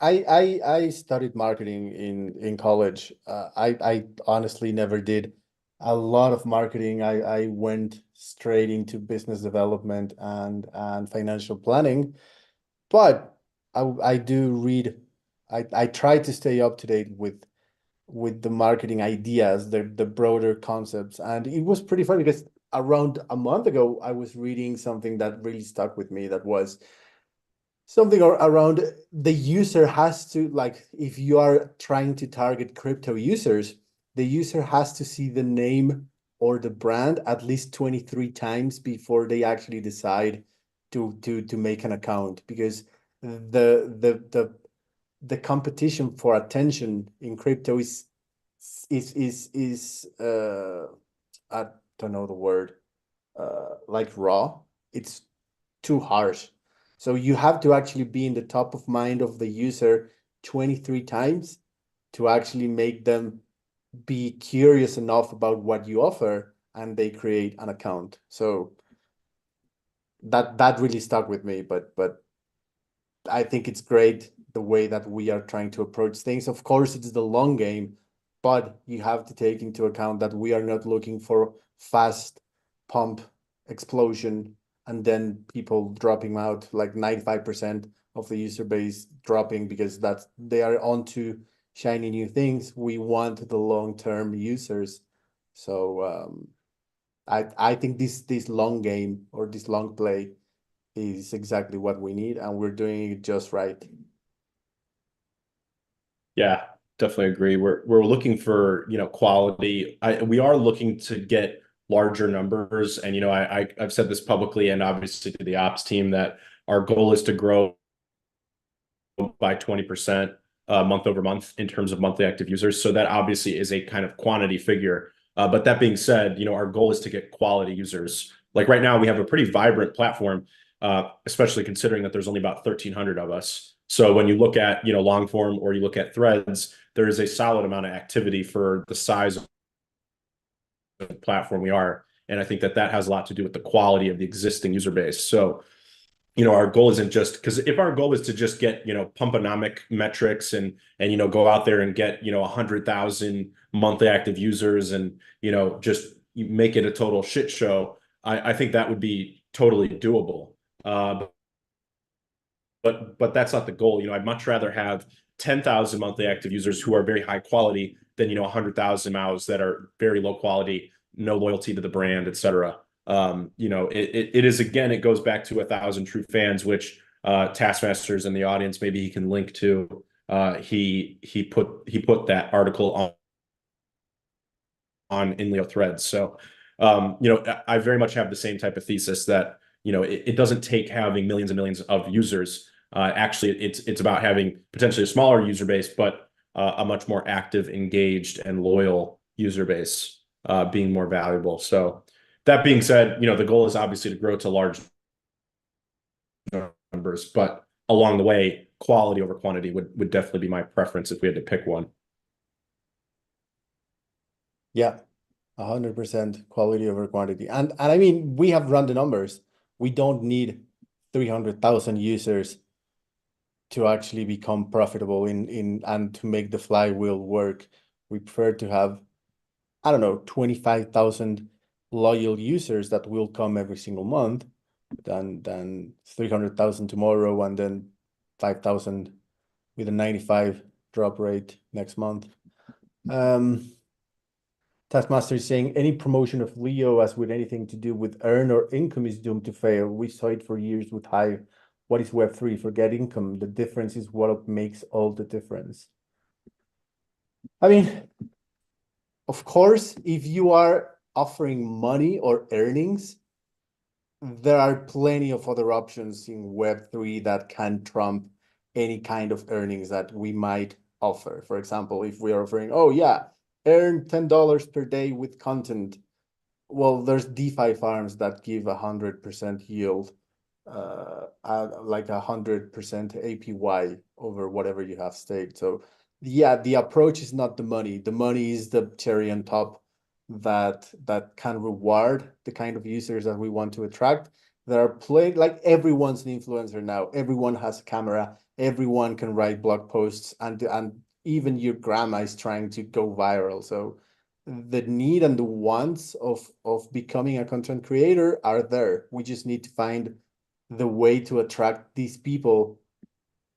I studied marketing in college. I honestly never did a lot of marketing. I went straight into business development and financial planning, but I do read. I try to stay up to date with the marketing ideas, the broader concepts. And it was pretty funny because around a month ago, I was reading something that really stuck with me. That was something around the user has to, like, if you are trying to target crypto users, the user has to see the name or the brand at least 23 times before they actually decide to make an account, because the competition for attention in crypto is I don't know the word, like raw. It's too harsh. So you have to actually be in the top of mind of the user 23 times to actually make them be curious enough about what you offer, and they create an account. So that really stuck with me, but I think it's great the way that we are trying to approach things. Of course, it's the long game, but you have to take into account that we are not looking for fast pump explosion and then people dropping out, like 95% of the user base dropping because they are onto shiny new things. We want the long-term users. So I think this long game or this long play is exactly what we need, and we're doing it just right. Yeah, definitely agree. We're looking for, quality. We are looking to get larger numbers. And, I've said this publicly and obviously to the ops team that our goal is to grow by 20% month over month in terms of monthly active users. So that obviously is a kind of quantity figure. But that being said, our goal is to get quality users. Like right now, we have a pretty vibrant platform, especially considering that there's only about 1,300 of us. So when you look at, long form or you look at threads, there is a solid amount of activity for the size of the platform we are. And I think that has a lot to do with the quality of the existing user base. So our goal isn't just because if our goal is to just get, pumponomic metrics and, go out there and get, 100,000 monthly active users and, just make it a total shit show, I think that would be totally doable. But that's not the goal. I'd much rather have 10,000 monthly active users who are very high quality than, 100,000 MAUs that are very low quality, no loyalty to the brand, etc. It is, again, it goes back to 1,000 true fans, which Taskmasters in the audience, maybe he can link to. He put that article on INLEO threads. So I very much have the same type of thesis that it doesn't take having millions and millions of users. Actually, it's about having potentially a smaller user base, but a much more active, engaged, and loyal user base being more valuable. So that being said, the goal is obviously to grow to large numbers, but along the way, quality over quantity would definitely be my preference if we had to pick one. Yeah, 100% quality over quantity. And I mean, we have run the numbers. We don't need 300,000 users to actually become profitable in and to make the flywheel work. We prefer to have, I don't know, 25,000 loyal users that will come every single month than 300,000 tomorrow and then 5,000 with a 95 drop rate next month. Taskmaster is saying any promotion of Leo as with anything to do with earn or income is doomed to fail. We saw it for years with Hive. What is Web3? Forget income. The difference is what makes all the difference. I mean, of course, if you are offering money or earnings, there are plenty of other options in Web3 that can trump any kind of earnings that we might offer. For example, if we are offering, oh yeah, earn $10 per day with content. Well, there's DeFi farms that give 100% yield, like 100% APY over whatever you have staked. So yeah, the approach is not the money. The money is the cherry on top that can reward the kind of users that we want to attract. There are like everyone's an influencer now. Everyone has a camera. Everyone can write blog posts, and even your grandma is trying to go viral. So the need and the wants of becoming a content creator are there. We just need to find the way to attract these people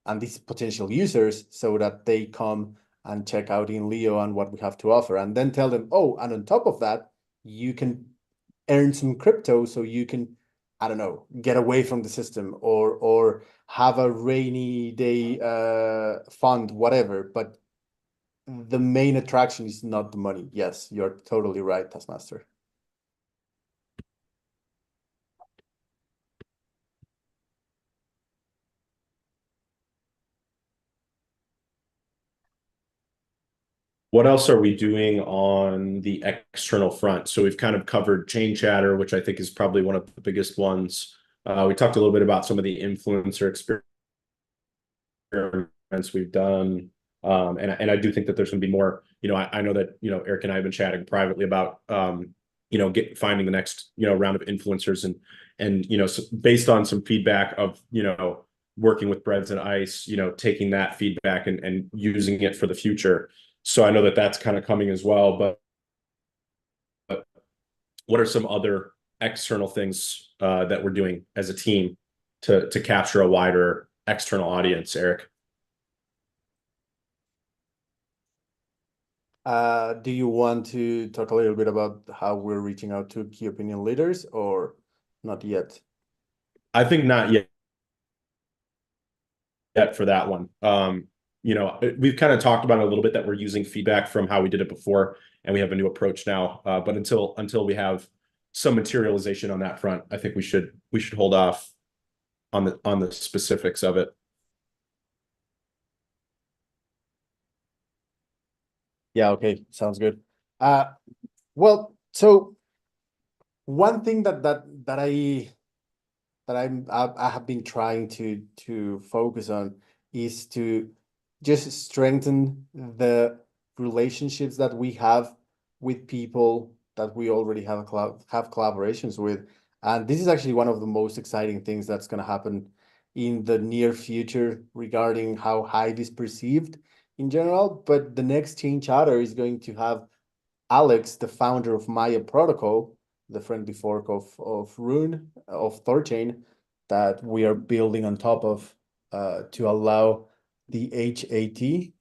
and these potential users so that they come and check out INLEO and what we have to offer, and then tell them, oh, and on top of that, you can earn some crypto so you can, I don't know, get away from the system or have a rainy day fund, whatever. But the main attraction is not the money. Yes, you're totally right, Taskmaster. What else are we doing on the external front? So we've kind of covered chain chatter, which I think is probably one of the biggest ones. We talked a little bit about some of the influencer experiments we've done. And I do think that there's going to be more, I know that, Eric and I have been chatting privately about, finding the next, round of influencers and, so based on some feedback of, working with Breads and Ice, taking that feedback and using it for the future. So I know that that's kind of coming as well, but what are some other external things that we're doing as a team to capture a wider external audience, Eric? Do you want to talk a little bit about how we're reaching out to key opinion leaders or not yet? I think not yet for that one. We've kind of talked about it a little bit that we're using feedback from how we did it before, and we have a new approach now. But until we have some materialization on that front, I think we should hold off on the specifics of it. Yeah, okay, sounds good. Well, so one thing I have been trying to focus on is to just strengthen the relationships that we have with people that we already have collaborations with. And this is actually one of the most exciting things that's going to happen in the near future regarding how Hive is perceived in general. But the next Chain Chatter is going to have Alex, the founder of Maya Protocol, the friendly fork of Rune, of Thorchain, that we are building on top of to allow the HAT.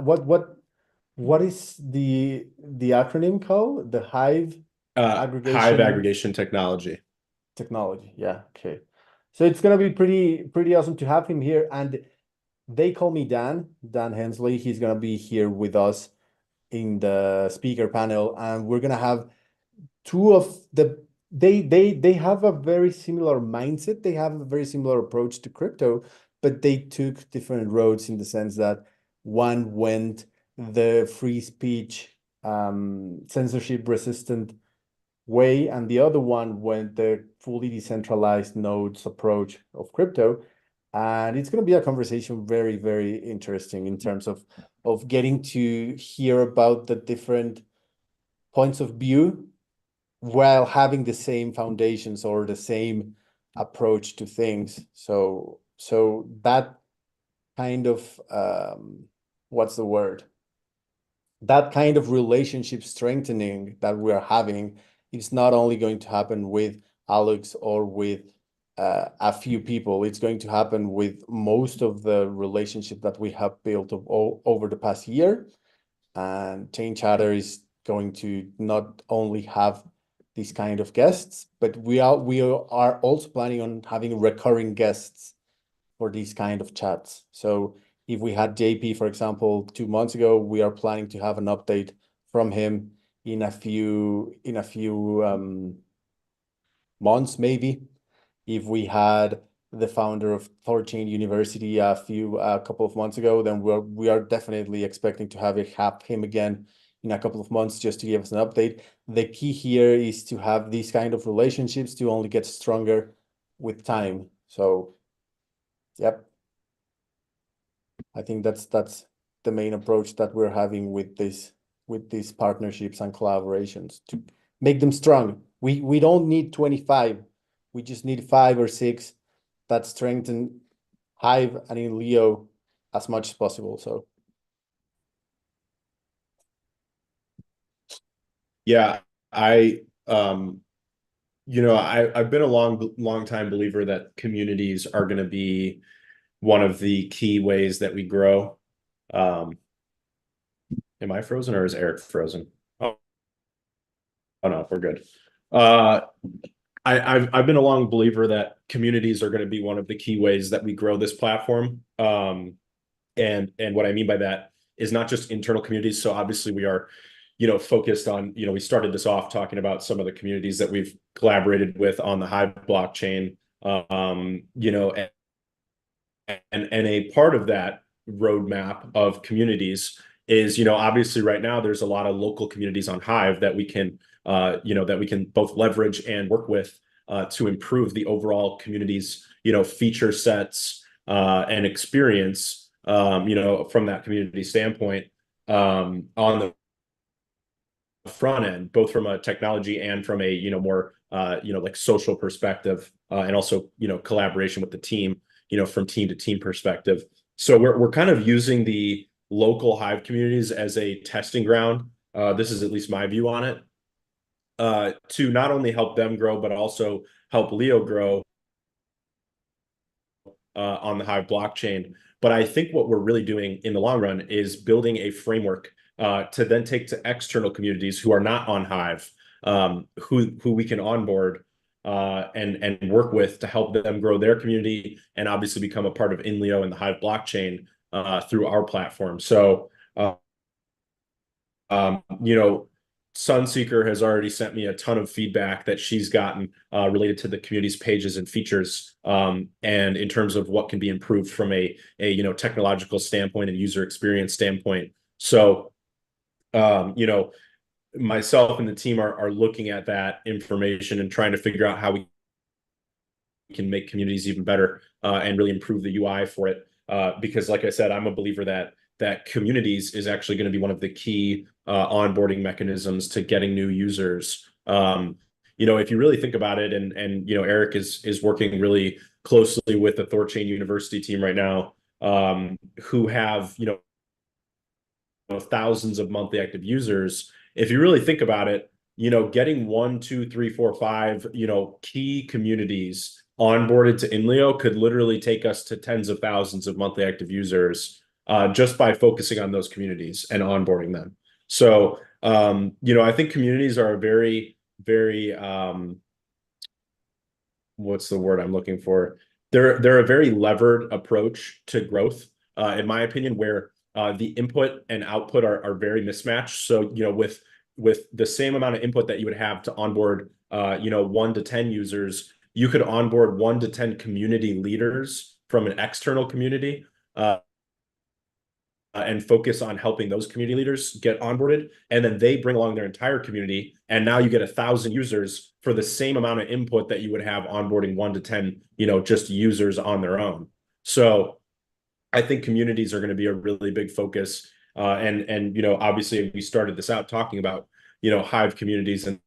What is the acronym called? The Hive Hive aggregation technology. Technology. Yeah, okay. So it's gonna be pretty awesome to have him here. And they call me Dan Hensley. He's gonna be here with us in the speaker panel, and we're gonna have two of the they have a very similar mindset. They have a very similar approach to crypto, but they took different roads in the sense that one went the free speech, censorship resistant way, and the other one went the fully decentralized nodes approach of crypto. And it's going to be a conversation very, very interesting in terms of getting to hear about the different points of view while having the same foundations or the same approach to things. So that kind of what's the word? That kind of relationship strengthening that we are having is not only going to happen with Alex or with a few people. It's going to happen with most of the relationship that we have built over the past year. And Chain Chatter is going to not only have these kind of guests, but we are also planning on having recurring guests for these kind of chats. So if we had JP, for example, 2 months ago, we are planning to have an update from him in a few months, maybe. If we had the founder of Thorchain University a couple of months ago, then we are definitely expecting to have him again in a couple of months just to give us an update. The key here is to have these kind of relationships to only get stronger with time. So, yep. I think that's the main approach that we're having with these partnerships and collaborations to make them strong. We don't need 25. We just need 5 or 6 that strengthen Hive and INLEO as much as possible. So Yeah, I've been a long time believer that communities are going to be one of the key ways that we grow. Am I frozen or is Eric frozen? Oh, oh no, we're good. Uh, I've been a long believer that communities are going to be one of the key ways that we grow this platform. And what I mean by that is not just internal communities. So obviously we are, focused on, we started this off talking about some of the communities that we've collaborated with on the Hive blockchain. And a part of that roadmap of communities is, obviously right now there's a lot of local communities on Hive that we can, that we can both leverage and work with to improve the overall community's, feature sets and experience, from that community standpoint on the front end, both from a technology and from a, more, like social perspective, and also, collaboration with the team, from team to team perspective. So we're kind of using the local Hive communities as a testing ground. This is at least my view on it, to not only help them grow, but also help Leo grow on the Hive blockchain. But I think what we're really doing in the long run is building a framework to then take to external communities who are not on Hive, who we can onboard and work with to help them grow their community and obviously become a part of INLEO and the Hive blockchain through our platform. So, you know, Sunseeker has already sent me a ton of feedback that she's gotten related to the community's pages and features, and in terms of what can be improved from a technological standpoint and user experience standpoint. So, myself and the team are looking at that information and trying to figure out how we can make communities even better and really improve the UI for it. Because, like I said, I'm a believer that communities is actually going to be one of the key onboarding mechanisms to getting new users. If you really think about it, and Eric is working really closely with the Thorchain University team right now, who have thousands of monthly active users. If you really think about it, getting 1, 2, 3, 4, 5, key communities onboarded to INLEO could literally take us to tens of thousands of monthly active users just by focusing on those communities and onboarding them. So, I think communities are a very, very, what's the word I'm looking for? They're a very levered approach to growth, in my opinion, where the input and output are very mismatched. So, with the same amount of input that you would have to onboard, 1 to 10 users, you could onboard 1 to 10 community leaders from an external community, and focus on helping those community leaders get onboarded. And then they bring along their entire community. And now you get 1,000 users for the same amount of input that you would have onboarding 1 to 10, just users on their own. So I think communities are going to be a really big focus. And obviously we started this out talking about, Hive communities and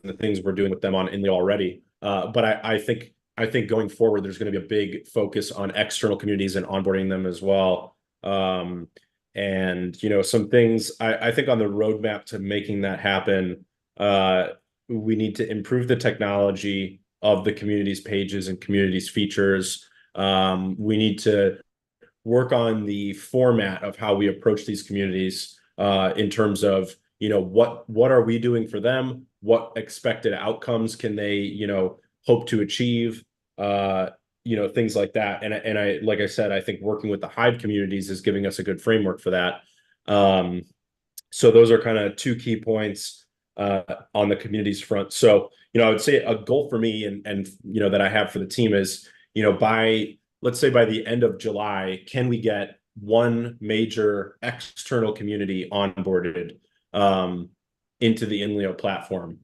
the things we're doing with them on INLEO already. But I think going forward, there's going to be a big focus on external communities and onboarding them as well. And some things I think on the roadmap to making that happen, we need to improve the technology of the community's pages and community's features. We need to work on the format of how we approach these communities in terms of what are we doing for them, what expected outcomes can they hope to achieve, things like that. And I like I said, I think working with the Hive communities is giving us a good framework for that. So those are kind of 2 key points on the communities front. So I would say a goal for me and that I have for the team is let's say by the end of July, can we get 1 major external community onboarded into the INLEO platform?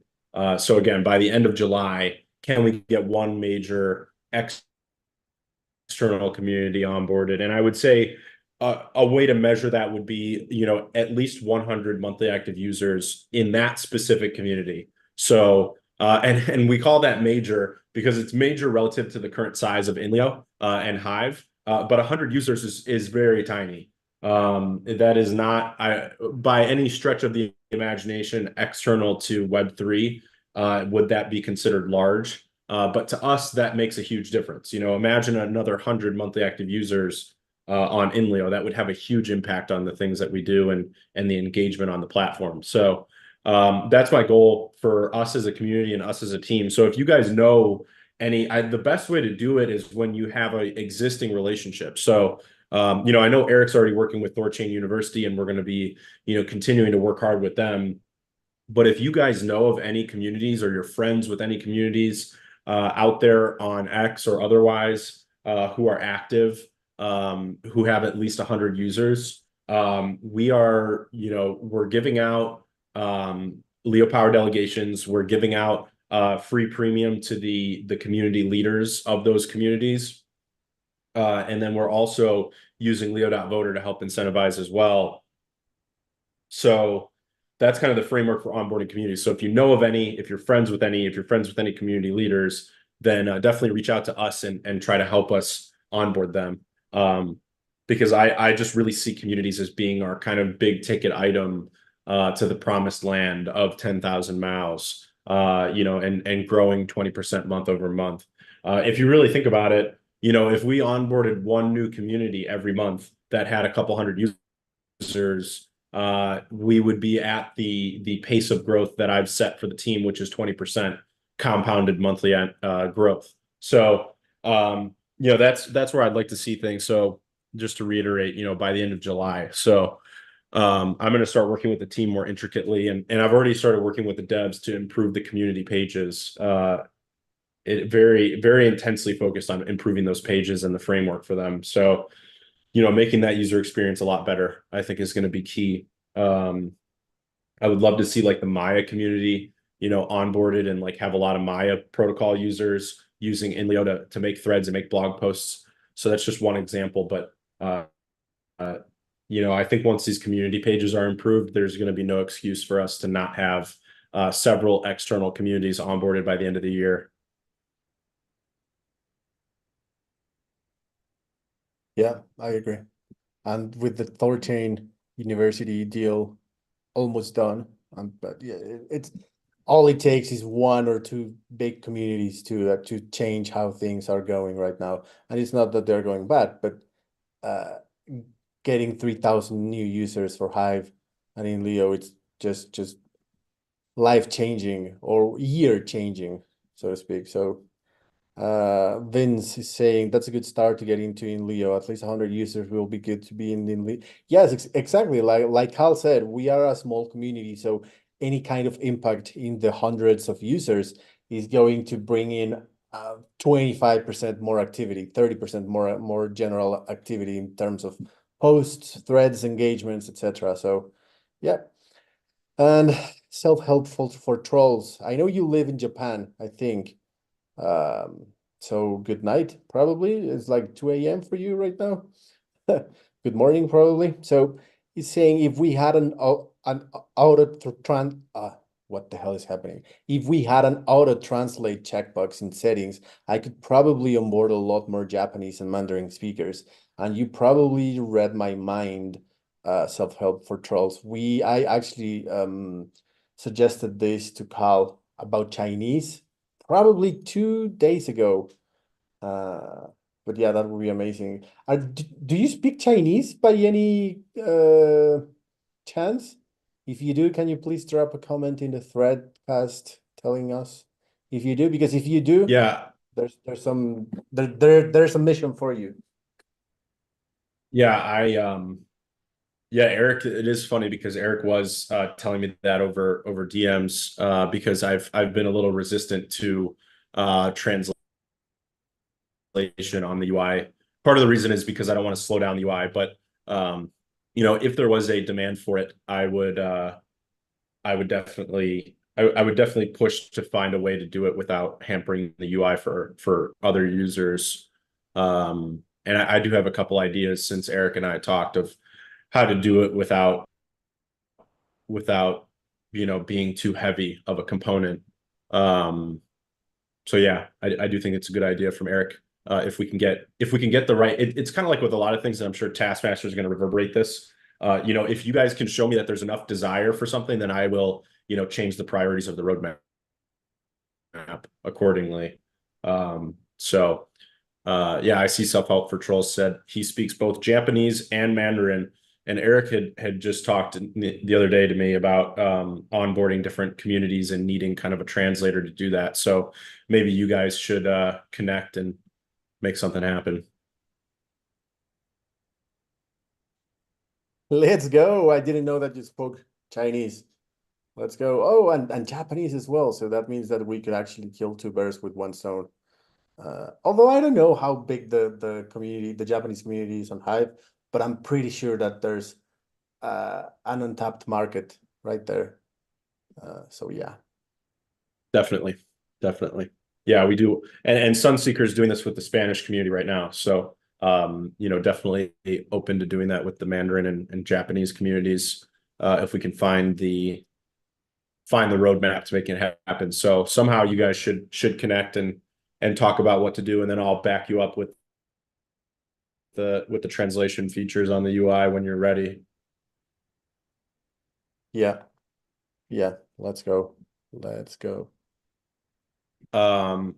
So again, by the end of July, can we get 1 major external community onboarded? And I would say a way to measure that would be, at least 100 monthly active users in that specific community. So, and we call that major because it's major relative to the current size of INLEO and Hive. But 100 users is very tiny. That is not, by any stretch of the imagination, external to Web3, would that be considered large? But to us, that makes a huge difference. Imagine another 100 monthly active users on INLEO, that would have a huge impact on the things that we do and the engagement on the platform. So that's my goal for us as a community and us as a team. So if you guys know the best way to do it is when you have an existing relationship. So I know Eric's already working with Thorchain University, and we're going to be, continuing to work hard with them. But if you guys know of any communities or you're friends with any communities out there on X or otherwise who are active, who have at least 100 users, we're giving out Leo Power delegations. We're giving out free premium to the community leaders of those communities. And then we're also using Leo.voter to help incentivize as well. So that's kind of the framework for onboarding communities. So if you know of any, if you're friends with any community leaders, then definitely reach out to us and try to help us onboard them. Because I just really see communities as being our kind of big ticket item to the promised land of 10,000 MAUs, and growing 20% month over month. If you really think about it, if we onboarded one new community every month that had a couple hundred users, we would be at the pace of growth that I've set for the team, which is 20% compounded monthly growth. So, that's where I'd like to see things. So just to reiterate, by the end of July. So I'm going to start working with the team more intricately, and I've already started working with the devs to improve the community pages. It very, very intensely focused on improving those pages and the framework for them. So, making that user experience a lot better, I think, is going to be key. I would love to see like the Maya community, onboarded and like have a lot of Maya protocol users using INLEO to make threads and make blog posts. So that's just one example. But, I think once these community pages are improved, there's going to be no excuse for us to not have several external communities onboarded by the end of the year. Yeah, I agree. And with the Thorchain University deal almost done, but yeah, it's all it takes is one or two big communities to change how things are going right now. And it's not that they're going bad, but getting 3,000 new users for Hive and INLEO, it's just life changing or year changing, so to speak. So Vince is saying that's a good start to get into INLEO. At least 100 users will be good to be in INLEO. Yes, exactly. Like Carl said, we are a small community, so any kind of impact in the hundreds of users is going to bring in 25% more activity, 30% more general activity in terms of posts, threads, engagements, etc. So, yeah. And self-help for trolls. I know you live in Japan, I think. So good night, probably. It's like 2 a.m. for you right now. Good morning, probably. So he's saying if we had an auto what the hell is happening? If we had an auto translate checkbox in settings, I could probably onboard a lot more Japanese and Mandarin speakers. And you probably read my mind, self-help for trolls. I actually suggested this to Carl about Chinese probably 2 days ago. But yeah, that would be amazing. Do you speak Chinese by any chance? If you do, can you please drop a comment in the thread past telling us if you do? Because if you do, Yeah. there's there's a mission for you. Yeah. Eric, it is funny because Eric was telling me that over DMs because I've been a little resistant to translation on the UI. Part of the reason is because I don't want to slow down the UI, but if there was a demand for it, I would definitely push to find a way to do it without hampering the UI for other users. And I do have a couple ideas since Eric and I talked of how to do it without being too heavy of a component. So yeah, I do think it's a good idea from Eric. If we can get the right, it's kind of like with a lot of things, and I'm sure Taskmaster is going to reverberate this. If you guys can show me that there's enough desire for something, then I will, change the priorities of the roadmap accordingly. So Yeah, I see Self-Help for Trolls said he speaks both Japanese and Mandarin. And Eric had just talked the other day to me about onboarding different communities and needing kind of a translator to do that. So maybe you guys should connect and make something happen. Let's go. I didn't know that you spoke Chinese. Let's go. Oh, and Japanese as well. So that means that we could actually kill two birds with one stone. Although I don't know how big the community, the Japanese community is on Hive, but I'm pretty sure that there's an untapped market right there. So yeah. Definitely. Definitely. Yeah, we do. And Sunseeker is doing this with the Spanish community right now. So, definitely open to doing that with the Mandarin and Japanese communities if we can find the roadmap to make it happen. So somehow you guys should connect and talk about what to do, and then I'll back you up with the translation features on the UI when you're ready. Yeah. Yeah. Let's go. Let's go. So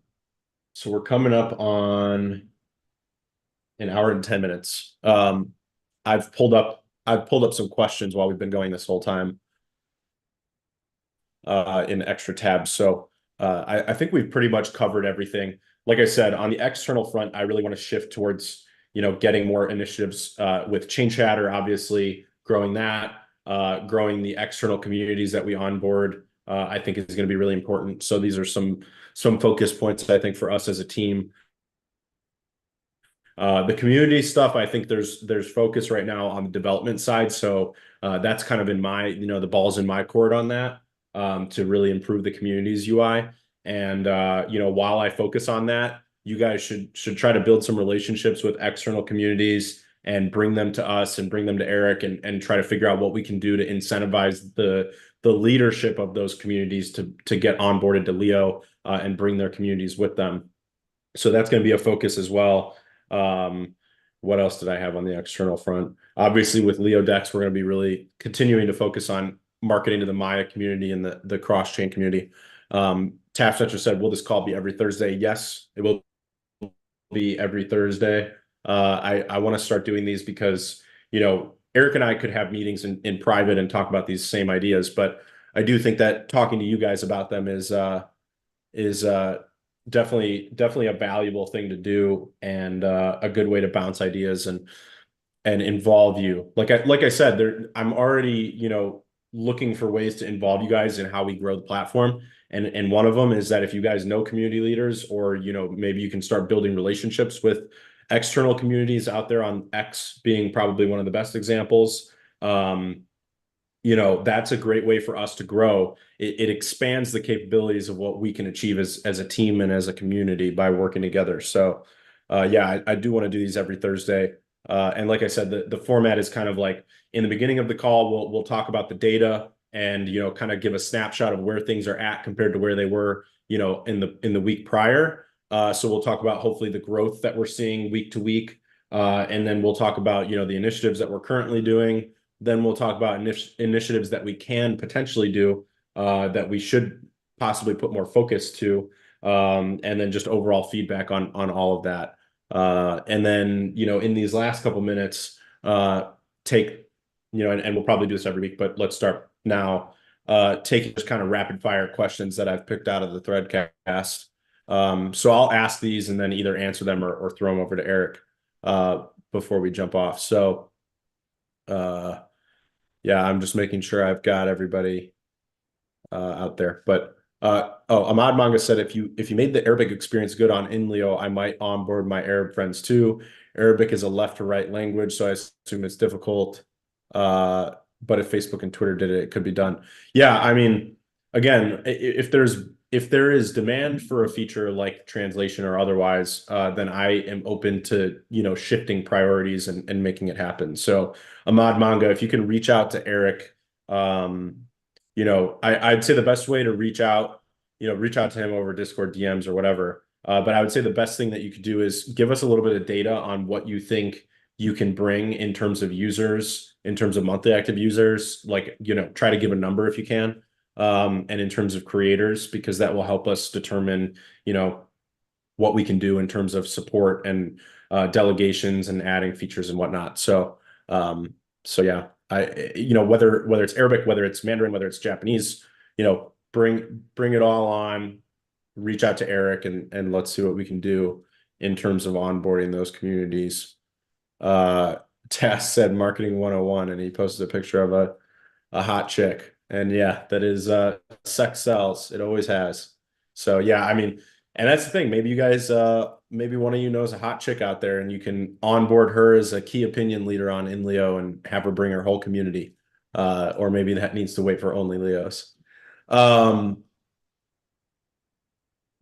we're coming up on an hour and 10 minutes. I've pulled up some questions while we've been going this whole time in extra tabs. So I think we've pretty much covered everything. Like I said, on the external front, I really want to shift towards, getting more initiatives with Chain Chatter, obviously growing that, growing the external communities that we onboard. I think is going to be really important. So these are some focus points, I think, for us as a team. The community stuff, I think there's focus right now on the development side. So that's kind of in my, the ball's in my court on that, to really improve the community's UI. And while I focus on that, you guys should try to build some relationships with external communities and bring them to us and bring them to Eric and try to figure out what we can do to incentivize the leadership of those communities to get onboarded to Leo and bring their communities with them. So that's going to be a focus as well. What else did I have on the external front? Obviously, with Leo Decks, we're going to be really continuing to focus on marketing to the Maya community and the cross-chain community. Tapsetcher said, will this call be every Thursday? Yes, it will be every Thursday. I want to start doing these because, Eric and I could have meetings in private and talk about these same ideas, but I do think that talking to you guys about them is definitely a valuable thing to do and a good way to bounce ideas and involve you. Like I said, I'm already, looking for ways to involve you guys in how we grow the platform. And one of them is that if you guys know community leaders, or, maybe you can start building relationships with external communities out there, on X being probably one of the best examples. That's a great way for us to grow. It expands the capabilities of what we can achieve as a team and as a community by working together. So, yeah, I do want to do these every Thursday. And like I said, the format is kind of like, in the beginning of the call, we'll talk about the data and, kind of give a snapshot of where things are at compared to where they were, in the week prior. So we'll talk about hopefully the growth that we're seeing week to week. And then we'll talk about, the initiatives that we're currently doing. Then we'll talk about initiatives that we can potentially do, that we should possibly put more focus to, and then just overall feedback on all of that. And then, in these last couple minutes, take, and we'll probably do this every week, but let's start now. Taking just kind of rapid fire questions that I've picked out of the Threadcast. So I'll ask these and then either answer them or throw them over to Eric before we jump off. So, yeah, I'm just making sure I've got everybody out there. But Ahmad Manga said, if you made the Arabic experience good on INLEO, I might onboard my Arab friends too. Arabic is a left to right language, so I assume it's difficult. But if Facebook and Twitter did it, it could be done. Yeah, I mean, again, if there is demand for a feature like translation or otherwise, then I am open to, shifting priorities and making it happen. So Ahmad Manga, if you can reach out to Eric, I'd say the best way to reach out to him over Discord DMs or whatever. But I would say the best thing that you could do is give us a little bit of data on what you think you can bring in terms of users, in terms of monthly active users, like, try to give a number if you can. And in terms of creators, because that will help us determine, what we can do in terms of support and delegations and adding features and whatnot. So yeah, whether it's Arabic, whether it's Mandarin, whether it's Japanese, bring it all on, reach out to Eric and let's see what we can do in terms of onboarding those communities. Tass said marketing 101 and he posted a picture of a hot chick. And yeah, that is sex sells. It always has. So yeah, I mean, and that's the thing. Maybe you guys maybe one of you knows a hot chick out there and you can onboard her as a key opinion leader on INLEO and have her bring her whole community. Or maybe that needs to wait for only Leos.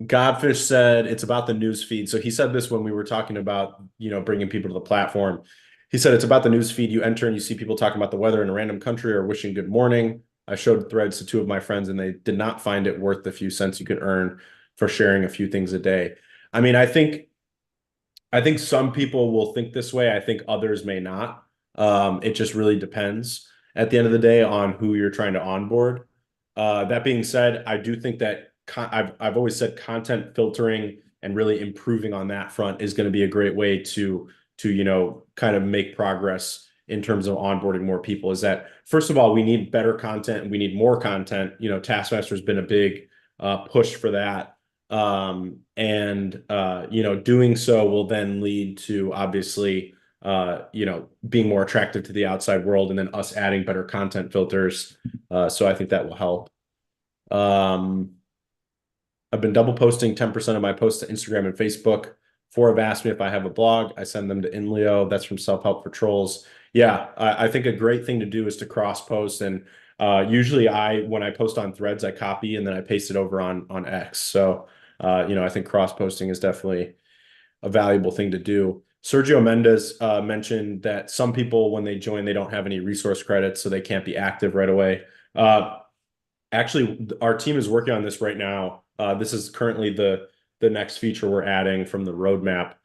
Godfish said it's about the news feed. So he said this when we were talking about, bringing people to the platform. He said it's about the news feed. You enter and you see people talking about the weather in a random country or wishing good morning. I showed threads to two of my friends and they did not find it worth the few cents you could earn for sharing a few things a day. I mean, I think some people will think this way. I think others may not. It just really depends at the end of the day on who you're trying to onboard. That being said, I do think that I've always said content filtering and really improving on that front is going to be a great way to kind of make progress in terms of onboarding more people. Is that first of all, we need better content and we need more content. Taskmaster has been a big push for that. Doing so will then lead to obviously, being more attractive to the outside world and then us adding better content filters. So I think that will help. I've been double posting 10% of my posts to Instagram and Facebook. 4 have asked me if I have a blog. I send them to INLEO. That's from Self Help for Trolls. Yeah, I think a great thing to do is to cross post. And usually when I post on Threads, I copy and then I paste it over on X. So, I think cross posting is definitely a valuable thing to do. Sergio Mendes mentioned that some people, when they join, they don't have any resource credits, so they can't be active right away. Actually, our team is working on this right now. This is currently the next feature we're adding from the roadmap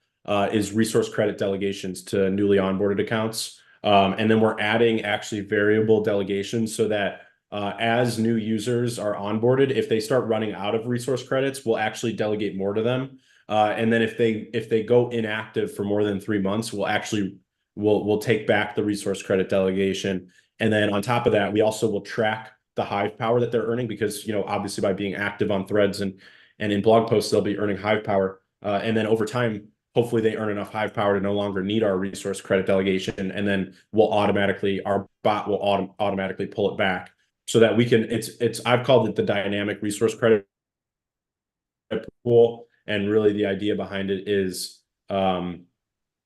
is resource credit delegations to newly onboarded accounts. And then we're adding actually variable delegations so that as new users are onboarded, if they start running out of resource credits, we'll actually delegate more to them. And then if they go inactive for more than 3 months, we'll take back the resource credit delegation. And then on top of that, we also will track the Hive power that they're earning because, obviously by being active on threads and in blog posts, they'll be earning Hive power. And then over time, hopefully they earn enough Hive power to no longer need our resource credit delegation. And then our bot will automatically pull it back so that we can, I've called it the dynamic resource credit pool. And really the idea behind it is,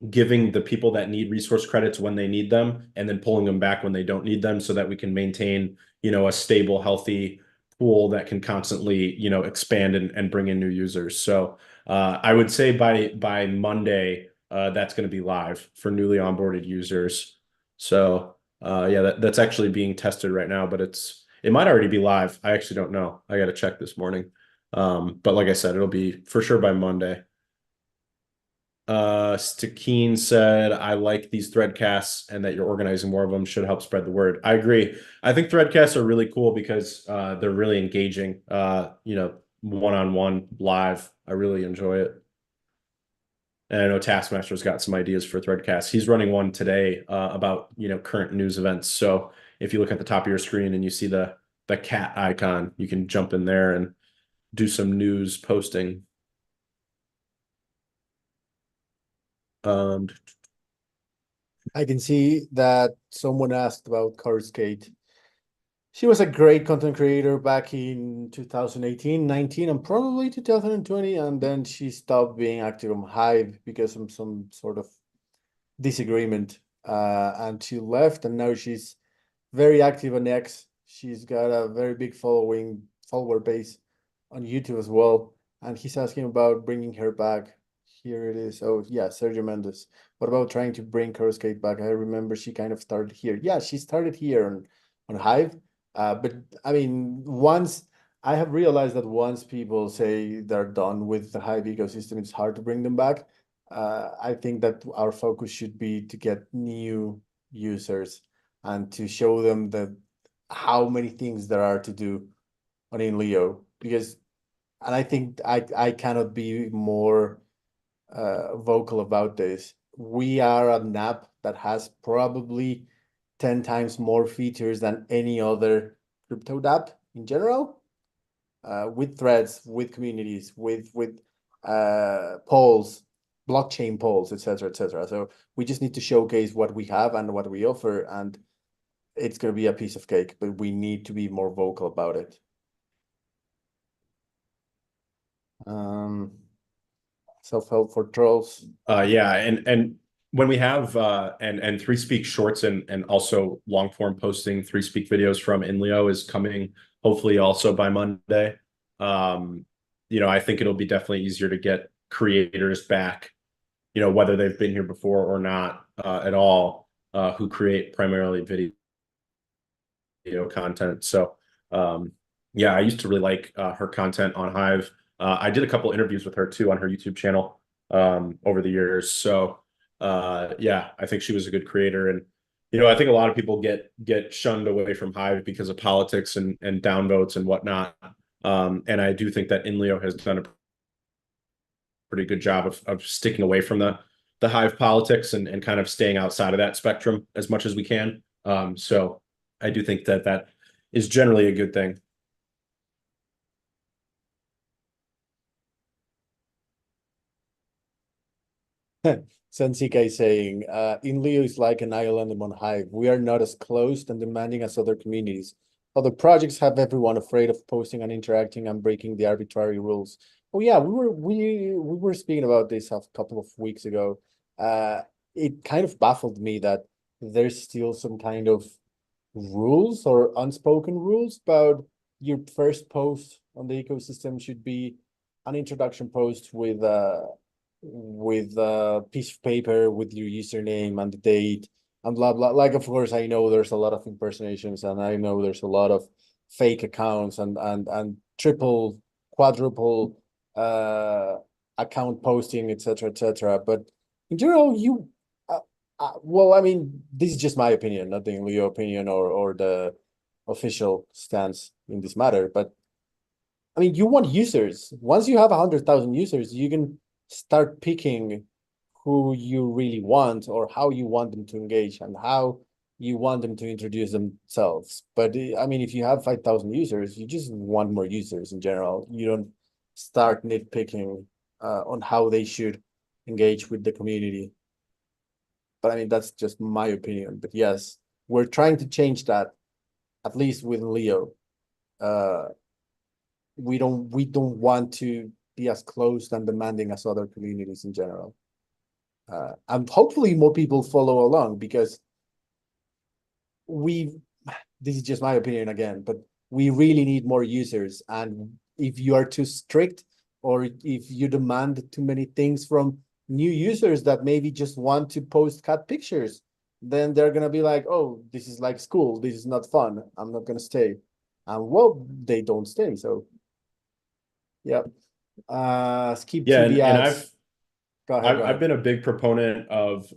giving the people that need resource credits when they need them and then pulling them back when they don't need them so that we can maintain, a stable, healthy pool that can constantly, expand and bring in new users. So I would say by Monday, that's going to be live for newly onboarded users. So yeah, that's actually being tested right now, but it might already be live. I actually don't know. I got to check this morning. But like I said, it'll be for sure by Monday. Stakeen said, I like these threadcasts and that you're organizing more of them should help spread the word. I agree. I think threadcasts are really cool because they're really engaging, one-on-one live. I really enjoy it. And I know Taskmaster's got some ideas for threadcasts. He's running one today about, current news events. So if you look at the top of your screen and you see the cat icon, you can jump in there and do some news posting. I can see that someone asked about Skate. She was a great content creator back in 2018, 19, and probably 2020, and then she stopped being active on Hive because of some sort of disagreement, and she left, and now she's very active on X. She's got a very big follower base on YouTube as well, and he's asking about bringing her back. Here it is. Oh yeah, Sergio Mendes. What about trying to bring Skate back? I remember she kind of started here. Yeah, she started here on Hive. But I mean, once I have realized that once people say they're done with the Hive ecosystem, it's hard to bring them back. I think that our focus should be to get new users and to show them that how many things there are to do on INLEO, because and I think I cannot be more vocal about this. We are an app that has probably 10 times more features than any other crypto app in general, with threads, with communities, with polls, blockchain polls, etc., etc. So we just need to showcase what we have and what we offer, and it's going to be a piece of cake, but we need to be more vocal about it. Um, Self-help for trolls. Yeah, and when we have and Three Speak Shorts and also long form posting, Three Speak videos from INLEO is coming hopefully also by Monday. I think it'll be definitely easier to get creators back, whether they've been here before or not at all, who create primarily video content. So yeah, I used to really like her content on Hive. I did a couple interviews with her too on her YouTube channel over the years. So yeah, I think she was a good creator. And I think a lot of people get shunned away from Hive because of politics and downvotes and whatnot. And I do think that INLEO has done a pretty good job of sticking away from the Hive politics and kind of staying outside of that spectrum as much as we can. So I do think that that is generally a good thing. Sensika is saying, INLEO is like an island among Hive. We are not as closed and demanding as other communities. Other projects have everyone afraid of posting and interacting and breaking the arbitrary rules. Oh yeah, we were speaking about this a couple of weeks ago. It kind of baffled me that there's still some kind of rules or unspoken rules about your first post on the ecosystem should be an introduction post with a piece of paper with your username and the date and blah blah. Like, of course, I know there's a lot of impersonations and I know there's a lot of fake accounts and triple, quadruple account posting, etc., etc. But in general, well, I mean, this is just my opinion, not the Leo opinion or the official stance in this matter. But I mean, you want users. Once you have 100,000 users, you can start picking who you really want or how you want them to engage and how you want them to introduce themselves. But I mean, if you have 5,000 users, you just want more users in general. You don't start nitpicking on how they should engage with the community. But I mean, that's just my opinion. But yes, we're trying to change that, at least with Leo. Uh, we don't want to be as closed and demanding as other communities in general. And hopefully more people follow along because we this is just my opinion again, but we really need more users. And if you are too strict or if you demand too many things from new users that maybe just want to post cat pictures, then they're gonna be like, oh, this is like school, this is not fun, I'm not gonna stay. And well, they don't stay. So yeah. Skip Yeah, TV and ads. Go ahead, go I've ahead. been a big proponent of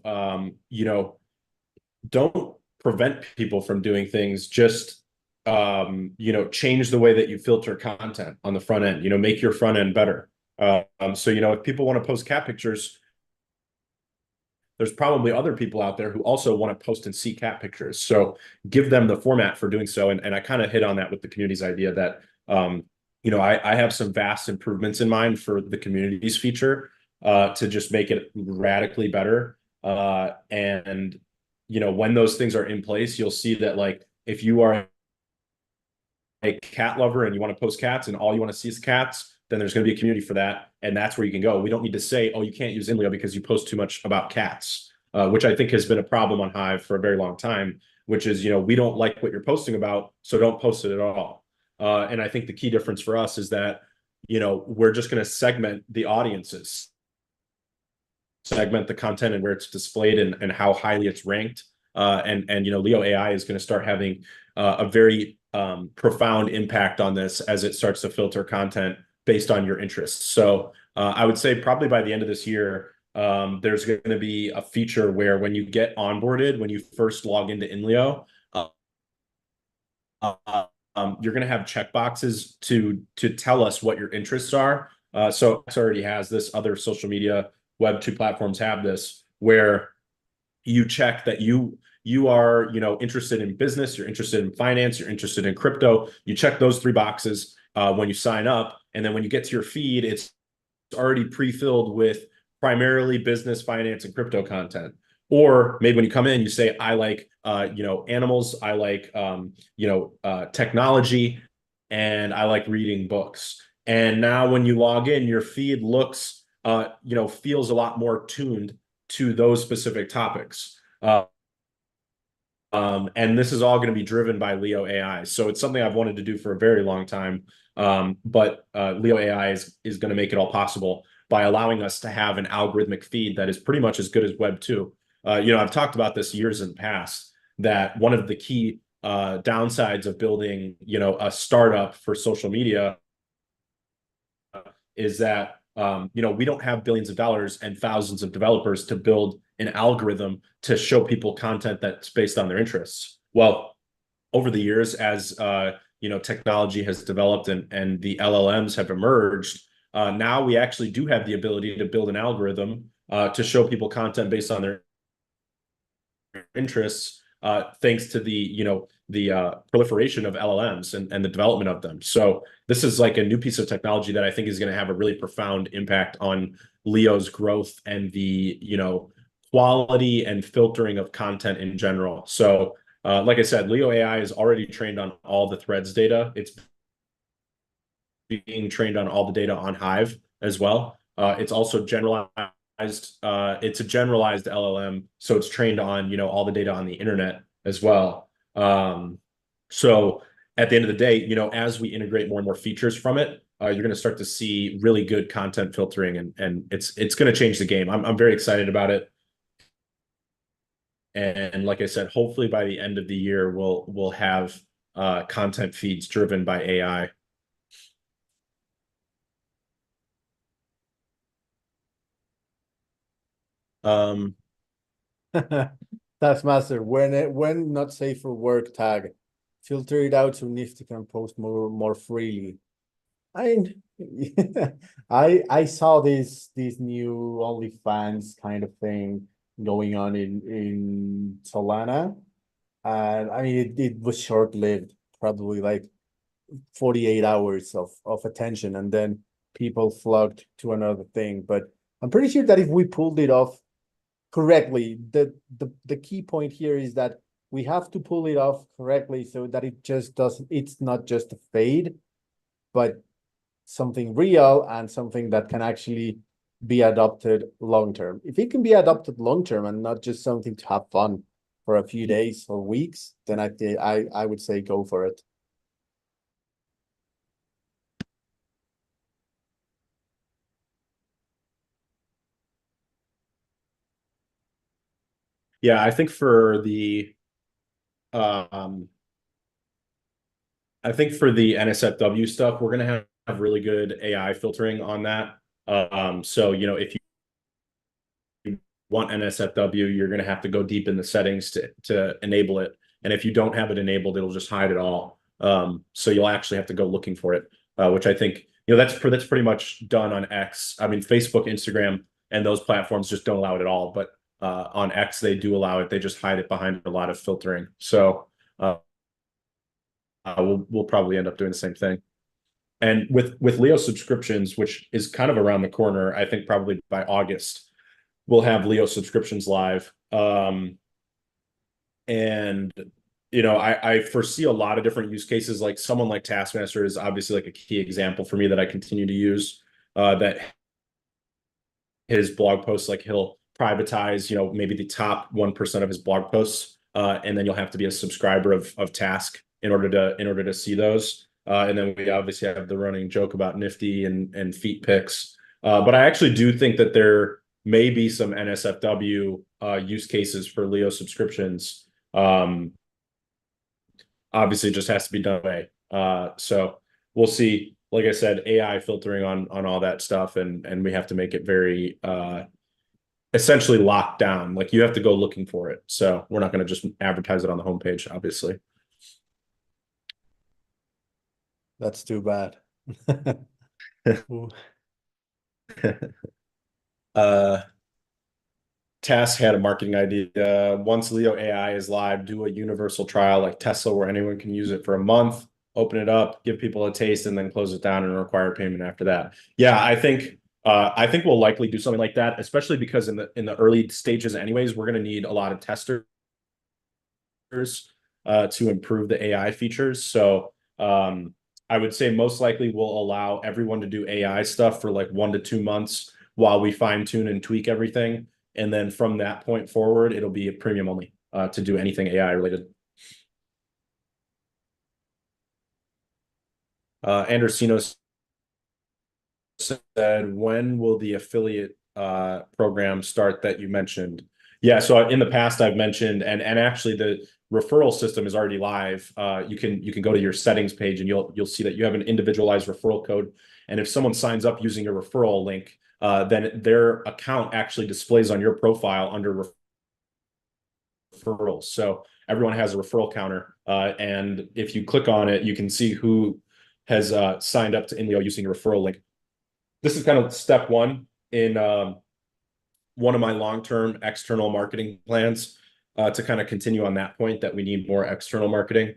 don't prevent people from doing things, just change the way that you filter content on the front end, make your front end better. So if people want to post cat pictures, there's probably other people out there who also want to post and see cat pictures. So give them the format for doing so. And I kind of hit on that with the community's idea that, I have some vast improvements in mind for the community's feature to just make it radically better. And, when those things are in place, you'll see that like, if you are a cat lover and you want to post cats and all you want to see is cats, then there's going to be a community for that. And that's where you can go. We don't need to say, oh, you can't use INLEO because you post too much about cats, which I think has been a problem on Hive for a very long time, which is, we don't like what you're posting about, so don't post it at all. And I think the key difference for us is that, we're just going to segment the audiences, segment the content and where it's displayed and how highly it's ranked. And LEOAI is going to start having a very profound impact on this as it starts to filter content based on your interests. So I would say probably by the end of this year, there's going to be a feature where when you get onboarded, when you first log into INLEO, you're going to have checkboxes to tell us what your interests are. So X already has this. Other social media Web 2 platforms have this, where you check that you are, interested in business, you're interested in finance, you're interested in crypto. You check those three boxes when you sign up, and then when you get to your feed, it's already pre-filled with primarily business, finance, and crypto content. Or maybe when you come in, you say, I like, animals, I like, technology, and I like reading books. And now when you log in, your feed looks, feels a lot more tuned to those specific topics. And this is all going to be driven by LEOAI. So it's something I've wanted to do for a very long time. But LEOAI is going to make it all possible by allowing us to have an algorithmic feed that is pretty much as good as Web 2. I've talked about this years in the past, that one of the key downsides of building, a startup for social media is that we don't have billions of dollars and thousands of developers to build an algorithm to show people content that's based on their interests. Well, over the years, as technology has developed and the LLMs have emerged, now we actually do have the ability to build an algorithm to show people content based on their interests, thanks to the proliferation of LLMs and the development of them. So this is like a new piece of technology that I think is going to have a really profound impact on Leo's growth and the quality and filtering of content in general. So like I said, LEOAI is already trained on all the threads data. It's being trained on all the data on Hive as well. It's also generalized. It's a generalized LLM, so it's trained on all the data on the internet as well. So at the end of the day, as we integrate more and more features from it, you're going to start to see really good content filtering, and it's going to change the game. I'm very excited about it. And like I said, hopefully by the end of the year, we'll have content feeds driven by AI. Um, Taskmaster, when not safe for work tag, filter it out so Nifty can post more freely. I I saw this new OnlyFans kind of thing going on in Solana, and I mean it was short-lived, probably like 48 hours of attention, and then people flocked to another thing. But I'm pretty sure that if we pulled it off correctly, the key point here is that we have to pull it off correctly so that it just doesn't, it's not just a fade, but something real and something that can actually be adopted long term. If it can be adopted long term and not just something to have fun for a few days or weeks, then I would say go for it. Yeah, I think for the um, NSFW stuff, we're gonna have really good AI filtering on that. So if you want NSFW, you're gonna have to go deep in the settings to enable it. And if you don't have it enabled, it'll just hide it all. So you'll actually have to go looking for it, which I think that's pretty much done on X. I mean, Facebook, Instagram, and those platforms just don't allow it at all. But on X, they do allow it. They just hide it behind a lot of filtering. So we'll probably end up doing the same thing. And with Leo subscriptions, which is kind of around the corner, I think probably by August, we'll have Leo subscriptions live. And I foresee a lot of different use cases. Like someone like Taskmaster is obviously like a key example for me that I continue to use. That his blog posts, like he'll privatize, maybe the top 1% of his blog posts, and then you'll have to be a subscriber of Task in order to see those. And then we obviously have the running joke about Nifty and feet picks. But I actually do think that there may be some NSFW use cases for Leo subscriptions. Obviously, it just has to be done away. So we'll see. Like I said, AI filtering on all that stuff, and we have to make it very essentially locked down. Like you have to go looking for it. So we're not going to just advertise it on the homepage, obviously. That's too bad. Ooh. Uh, Task had a marketing idea. Once LEOAI is live, do a universal trial like Tesla where anyone can use it for a month, open it up, give people a taste, and then close it down and require payment after that. Yeah, I think we'll likely do something like that, especially because in the early stages anyways, we're going to need a lot of testers to improve the AI features. So I would say most likely we'll allow everyone to do AI stuff for like 1 to 2 months while we fine tune and tweak everything. And then from that point forward, it'll be a premium only to do anything AI related. Andersino said, when will the affiliate program start that you mentioned? Yeah, so in the past I've mentioned, and actually the referral system is already live. You can go to your settings page and you'll see that you have an individualized referral code. And if someone signs up using a referral link, then their account actually displays on your profile under referrals. So everyone has a referral counter, and if you click on it, you can see who has signed up to INLEO using a referral link. This is kind of step one in one of my long-term external marketing plans to kind of continue on that point that we need more external marketing.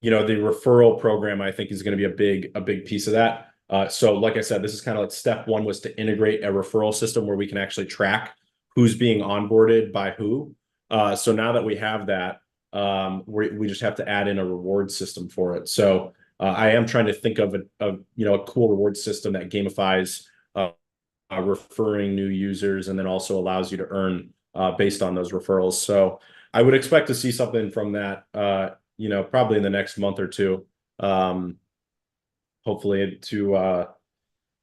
You know, the referral program, I think, is going to be a big piece of that. So like I said, this is kind of like step one was to integrate a referral system where we can actually track who's being onboarded by who. So now that we have that, we just have to add in a reward system for it. So I am trying to think of a cool reward system that gamifies referring new users and then also allows you to earn based on those referrals. So I would expect to see something from that, probably in the next month or two, hopefully to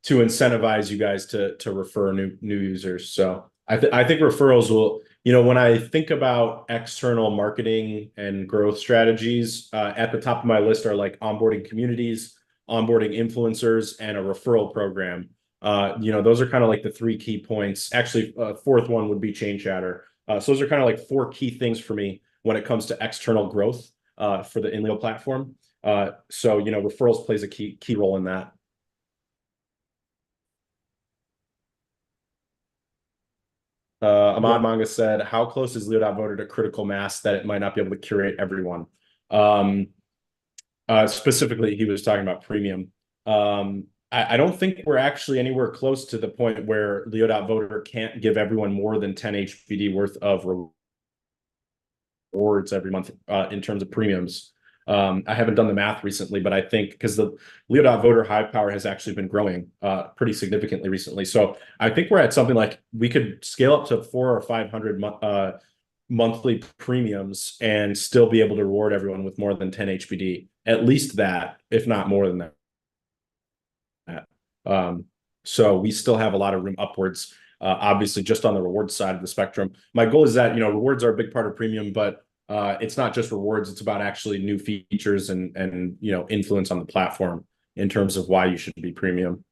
incentivize you guys to refer new users. So I think referrals will, when I think about external marketing and growth strategies, at the top of my list are like onboarding communities, onboarding influencers, and a referral program. Those are kind of like the three key points. Actually, fourth one would be chain chatter. So those are kind of like four key things for me when it comes to external growth for the INLEO platform. So referrals plays a key role in that. Ahmad Manga said, how close is Leo.voter to critical mass that it might not be able to curate everyone? Specifically, he was talking about premium. I don't think we're actually anywhere close to the point where Leo.voter can't give everyone more than 10 HPD worth of rewards every month in terms of premiums. I haven't done the math recently, but I think because the Leo.voter hive power has actually been growing pretty significantly recently. So I think we're at something like we could scale up to 400 or 500 monthly premiums and still be able to reward everyone with more than 10 HPD. At least that, if not more than that. So we still have a lot of room upwards, obviously just on the reward side of the spectrum. My goal is that, rewards are a big part of premium, but it's not just rewards. It's about actually new features and influence on the platform in terms of why you should be premium.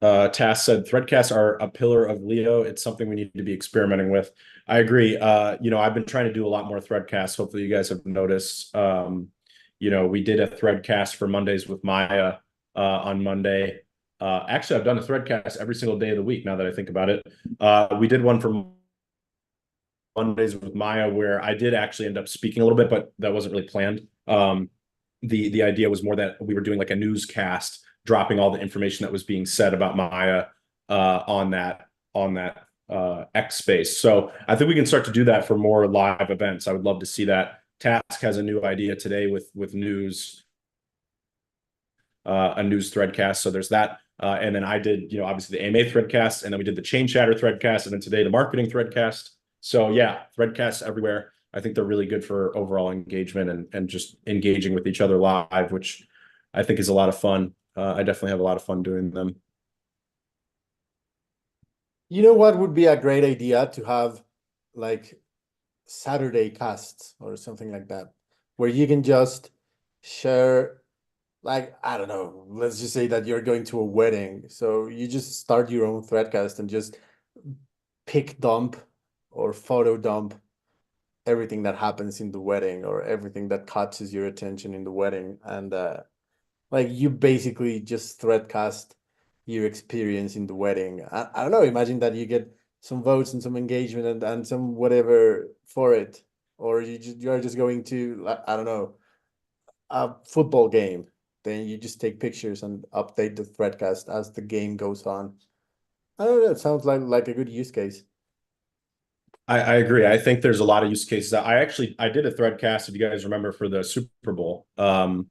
Tass said Threadcasts are a pillar of Leo. It's something we need to be experimenting with. I agree. I've been trying to do a lot more Threadcasts. Hopefully you guys have noticed. We did a Threadcast for Mondays with Maya on Monday. Actually, I've done a Threadcast every single day of the week now that I think about it. We did one for Mondays with Maya where I did actually end up speaking a little bit, but that wasn't really planned. The idea was more that we were doing like a newscast, dropping all the information that was being said about Maya on that X space. So I think we can start to do that for more live events. I would love to see that. Task has a new idea today with news, a news threadcast. So there's that. And then I did, obviously the AMA threadcast, and then we did the chain chatter threadcast, and then today the marketing threadcast. So yeah, threadcasts everywhere. I think they're really good for overall engagement and just engaging with each other live, which I think is a lot of fun. I definitely have a lot of fun doing them. You know what would be a great idea to have like Saturday casts or something like that, where you can just share like, I don't know, let's just say that you're going to a wedding. So you just start your own threadcast and just pick dump or photo dump everything that happens in the wedding or everything that catches your attention in the wedding. And like you basically just threadcast your experience in the wedding. I don't know, imagine that you get some votes and some engagement and some whatever for it. Or you're just going to, I don't know, a football game. Then you just take pictures and update the threadcast as the game goes on. I don't know, it sounds like a good use case. I agree. I think there's a lot of use cases. I did a threadcast, if you guys remember, for the Super Bowl. I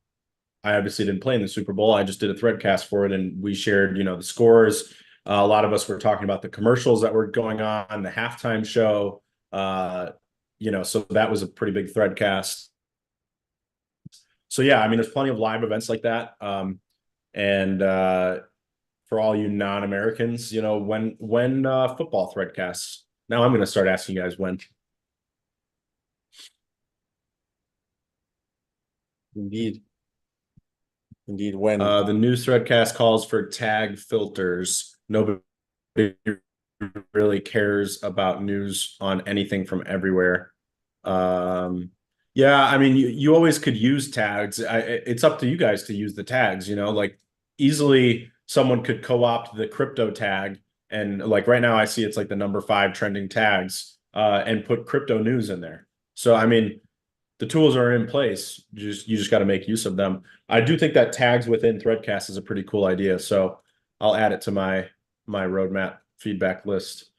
obviously didn't play in the Super Bowl. I just did a threadcast for it, and we shared, the scores. A lot of us were talking about the commercials that were going on, the halftime show. So that was a pretty big threadcast. So yeah, I mean, there's plenty of live events like that. And for all you non-Americans, when football threadcasts. Now I'm going to start asking you guys when. Indeed. Indeed, when. The news threadcast calls for tag filters. Nobody really cares about news on anything from everywhere. Yeah, I mean, you always could use tags. It's up to you guys to use the tags, like easily someone could co-opt the crypto tag. And like right now I see it's like the number 5 trending tags, and put crypto news in there. So, I mean, the tools are in place. You just got to make use of them. I do think that tags within Threadcast is a pretty cool idea. So I'll add it to my roadmap feedback list.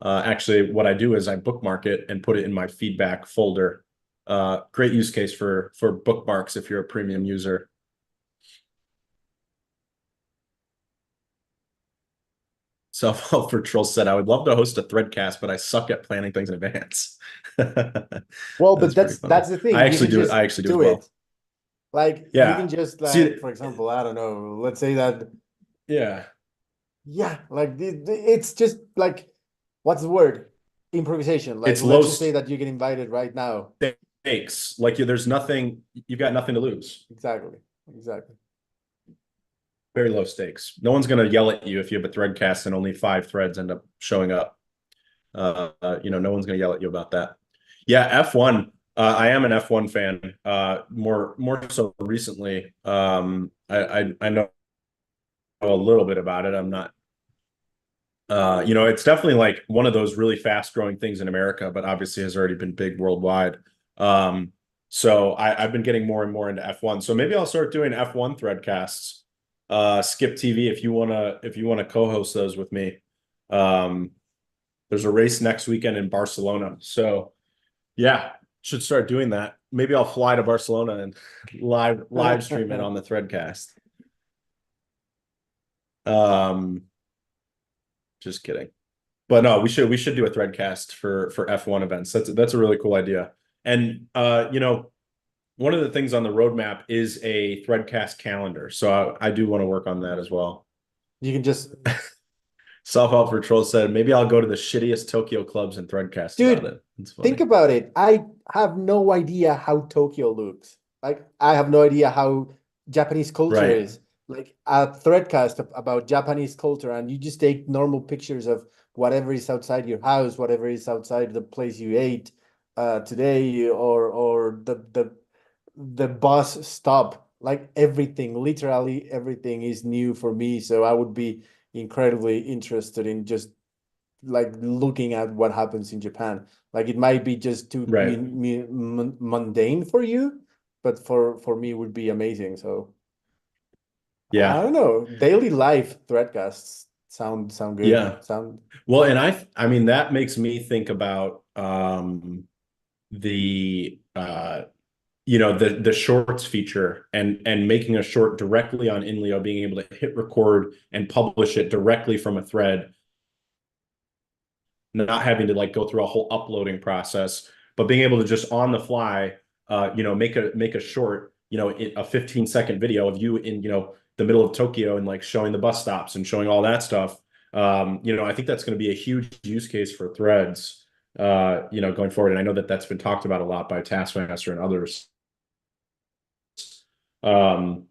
Actually, what I do is I bookmark it and put it in my feedback folder. Great use case for bookmarks if you're a premium user. Self-help for Troll said, I would love to host a Threadcast, but I suck at planning things in advance. Well, but That's pretty funny. that's the thing. You can just I actually do as do it. well. Like you can Yeah. just like, See, for example, I don't know, let's say that, yeah. yeah, like it's just like, what's the word? Improvisation. Like It's low let's just say that you get invited right now. stakes. Like there's nothing, you've got nothing to lose. Exactly. Exactly. Very low stakes. No one's going to yell at you if you have a thread cast and only 5 threads end up showing up. No one's going to yell at you about that. Yeah, F1. I am an F1 fan. More so recently. I know a little bit about it. I'm not. It's definitely like one of those really fast growing things in America, but obviously has already been big worldwide. So I've been getting more and more into F1. So maybe I'll start doing F1 threadcasts. Skip TV if you wanna co-host those with me. There's a race next weekend in Barcelona. So yeah, should start doing that. Maybe I'll fly to Barcelona and live stream it on the threadcast. Just kidding. But no, we should do a threadcast for F1 events. That's a really cool idea. And one of the things on the roadmap is a threadcast calendar. So I do want to work on that as well. You can just, Self-help for Troll said, maybe I'll go to the shittiest Tokyo clubs and threadcast about dude, it. It's think funny. about it. I have no idea how Tokyo looks. Like I have no idea how Japanese culture Right. is. Like a threadcast about Japanese culture, and you just take normal pictures of whatever is outside your house, whatever is outside the place you ate today, or the bus stop. Like everything, literally everything is new for me. So I would be incredibly interested in just like looking at what happens in Japan. Like it might be just too Right. mundane for you, but for me it would be amazing. So I Yeah. don't know. Daily life threadcasts sound good. Yeah. Sound Well, and I mean that makes me think about the the shorts feature and making a short directly on INLEO, being able to hit record and publish it directly from a thread, not having to like go through a whole uploading process, but being able to just on the fly, make a short, a 15-second video of you in, the middle of Tokyo and like showing the bus stops and showing all that stuff. I think that's going to be a huge use case for threads, going forward. And I know that that's been talked about a lot by Taskmaster and others. Um,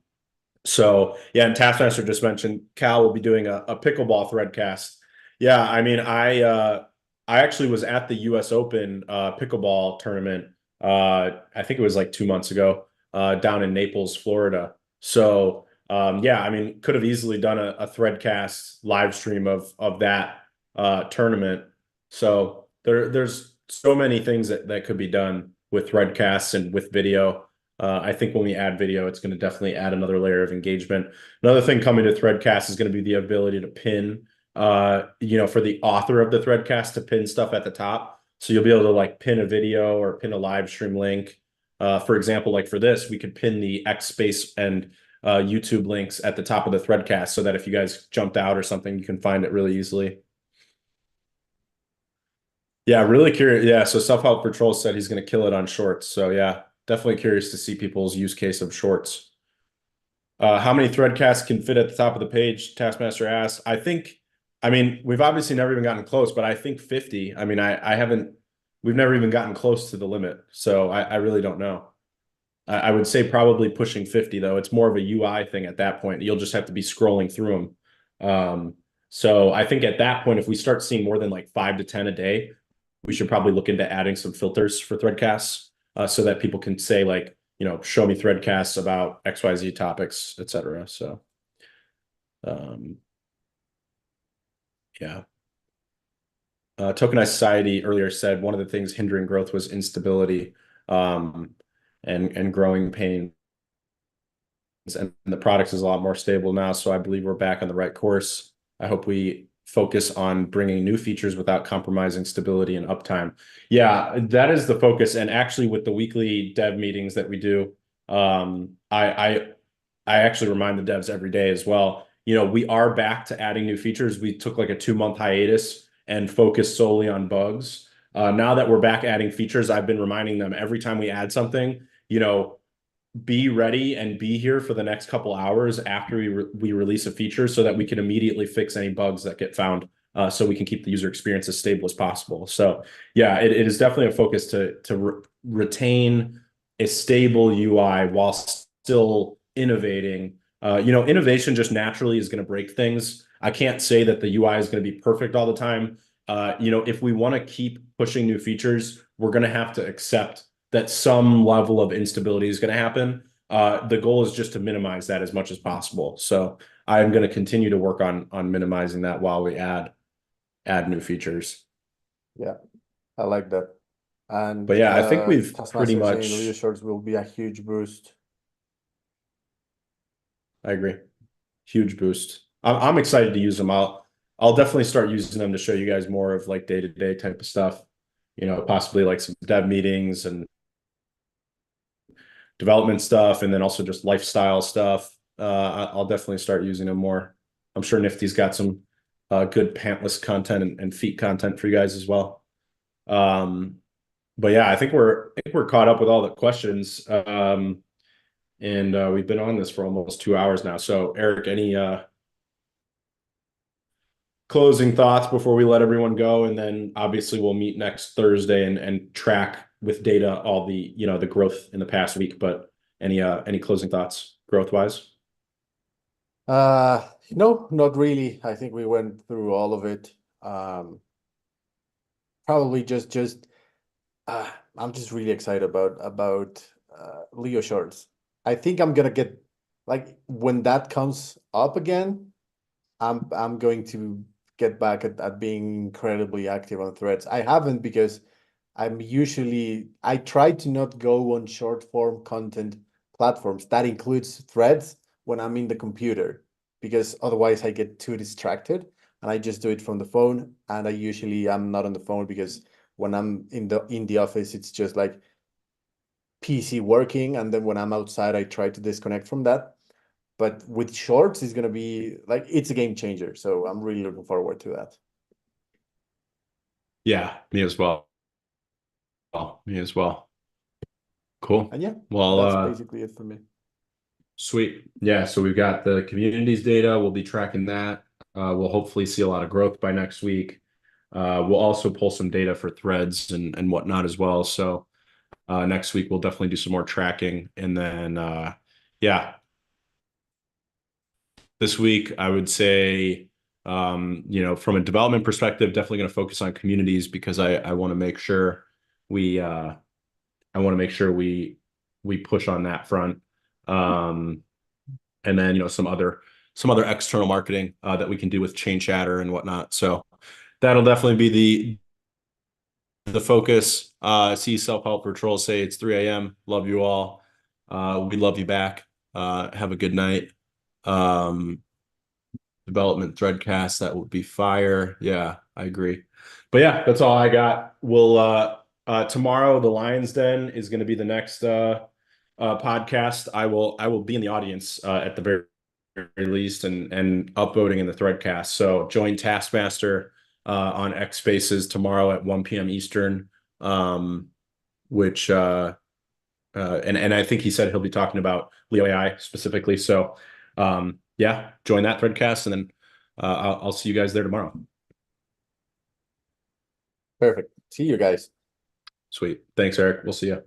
So yeah, and Taskmaster just mentioned Cal will be doing a pickleball threadcast. Yeah, I mean, I actually was at the US Open pickleball tournament. I think it was like 2 months ago, down in Naples, Florida. So yeah, I mean, could have easily done a threadcast live stream of that tournament. So there's so many things that could be done with threadcasts and with video. I think when we add video, it's going to definitely add another layer of engagement. Another thing coming to Threadcast is going to be the ability to pin, for the author of the Threadcast to pin stuff at the top. So you'll be able to like pin a video or pin a live stream link. For example, like for this, we could pin the X Space and YouTube links at the top of the Threadcast so that if you guys jumped out or something, you can find it really easily. Yeah, really curious. Yeah, so Self Help Patrol said he's going to kill it on shorts. So yeah, definitely curious to see people's use case of shorts. How many threadcasts can fit at the top of the page? Taskmaster asked. I mean, we've obviously never even gotten close, but I think 50. I mean, I haven't, we've never even gotten close to the limit. So I really don't know. I would say probably pushing 50, though. It's more of a UI thing at that point. You'll just have to be scrolling through them. So I think at that point, if we start seeing more than like 5 to 10 a day, we should probably look into adding some filters for threadcasts so that people can say like, show me threadcasts about XYZ topics, etc. So um, yeah. Tokenized Society earlier said one of the things hindering growth was instability um, and growing pain. And the product is a lot more stable now. So I believe we're back on the right course. I hope we focus on bringing new features without compromising stability and uptime. Yeah, that is the focus. And actually, with the weekly dev meetings that we do, I actually remind the devs every day as well. We are back to adding new features. We took like a 2 month hiatus and focused solely on bugs. Now that we're back adding features, I've been reminding them every time we add something, be ready and be here for the next couple hours after we release a feature so that we can immediately fix any bugs that get found so we can keep the user experience as stable as possible. So yeah, it is definitely a focus to retain a stable UI while still innovating. Innovation just naturally is going to break things. I can't say that the UI is going to be perfect all the time. If we want to keep pushing new features, we're going to have to accept that some level of instability is going to happen. The goal is just to minimize that as much as possible. So I'm going to continue to work on minimizing that while we add new features. Yeah, I like that. And But yeah, I think we've pretty Taskmaster saying Leo much. shorts will be a huge boost. I agree. Huge boost. I'm excited to use them. I'll definitely start using them to show you guys more of like day-to-day type of stuff. Possibly like some dev meetings and development stuff, and then also just lifestyle stuff. I'll definitely start using them more. I'm sure Nifty's got some good pantless content and feet content for you guys as well. But yeah, I think we're caught up with all the questions. And we've been on this for almost 2 hours now. So Eric, any closing thoughts before we let everyone go? And then obviously we'll meet next Thursday and track with data all the growth in the past week. But any closing thoughts growth wise? No, not really. I think we went through all of it. Probably just I'm just really excited about Leo shorts. I think I'm gonna get like when that comes up again, I'm going to get back at being incredibly active on threads. I haven't because I try to not go on short form content platforms. That includes threads when I'm in the computer because otherwise I get too distracted and I just do it from the phone. And I usually am not on the phone because when I'm in the office, it's just like PC working, and then when I'm outside, I try to disconnect from that. But with shorts, it's gonna be like it's a game changer. So I'm really looking forward to that. Yeah, me as well. Me as well. Cool. And yeah, Well, that's basically it for me. sweet. Yeah, so we've got the communities data. We'll be tracking that. We'll hopefully see a lot of growth by next week. We'll also pull some data for threads and whatnot as well. So next week we'll definitely do some more tracking. And then yeah, this week, I would say, from a development perspective, definitely going to focus on communities because I want to make sure we we push on that front. And then, some other external marketing that we can do with chain chatter and whatnot. So that'll definitely be the focus. See self-help for trolls say it's 3 a.m. Love you all. We love you back. Have a good night. Um, Development threadcast, that would be fire. Yeah, I agree. But yeah, that's all I got. We'll tomorrow the Lions Den is going to be the next podcast. I will be in the audience at the very least and upvoting in the threadcast. So join Taskmaster on X Spaces tomorrow at 1 p.m. Eastern. Which and I think he said he'll be talking about LEOAI specifically. So yeah, join that threadcast, and then I'll see you guys there tomorrow. Perfect. See you guys. Sweet. Thanks, Eric. We'll see you.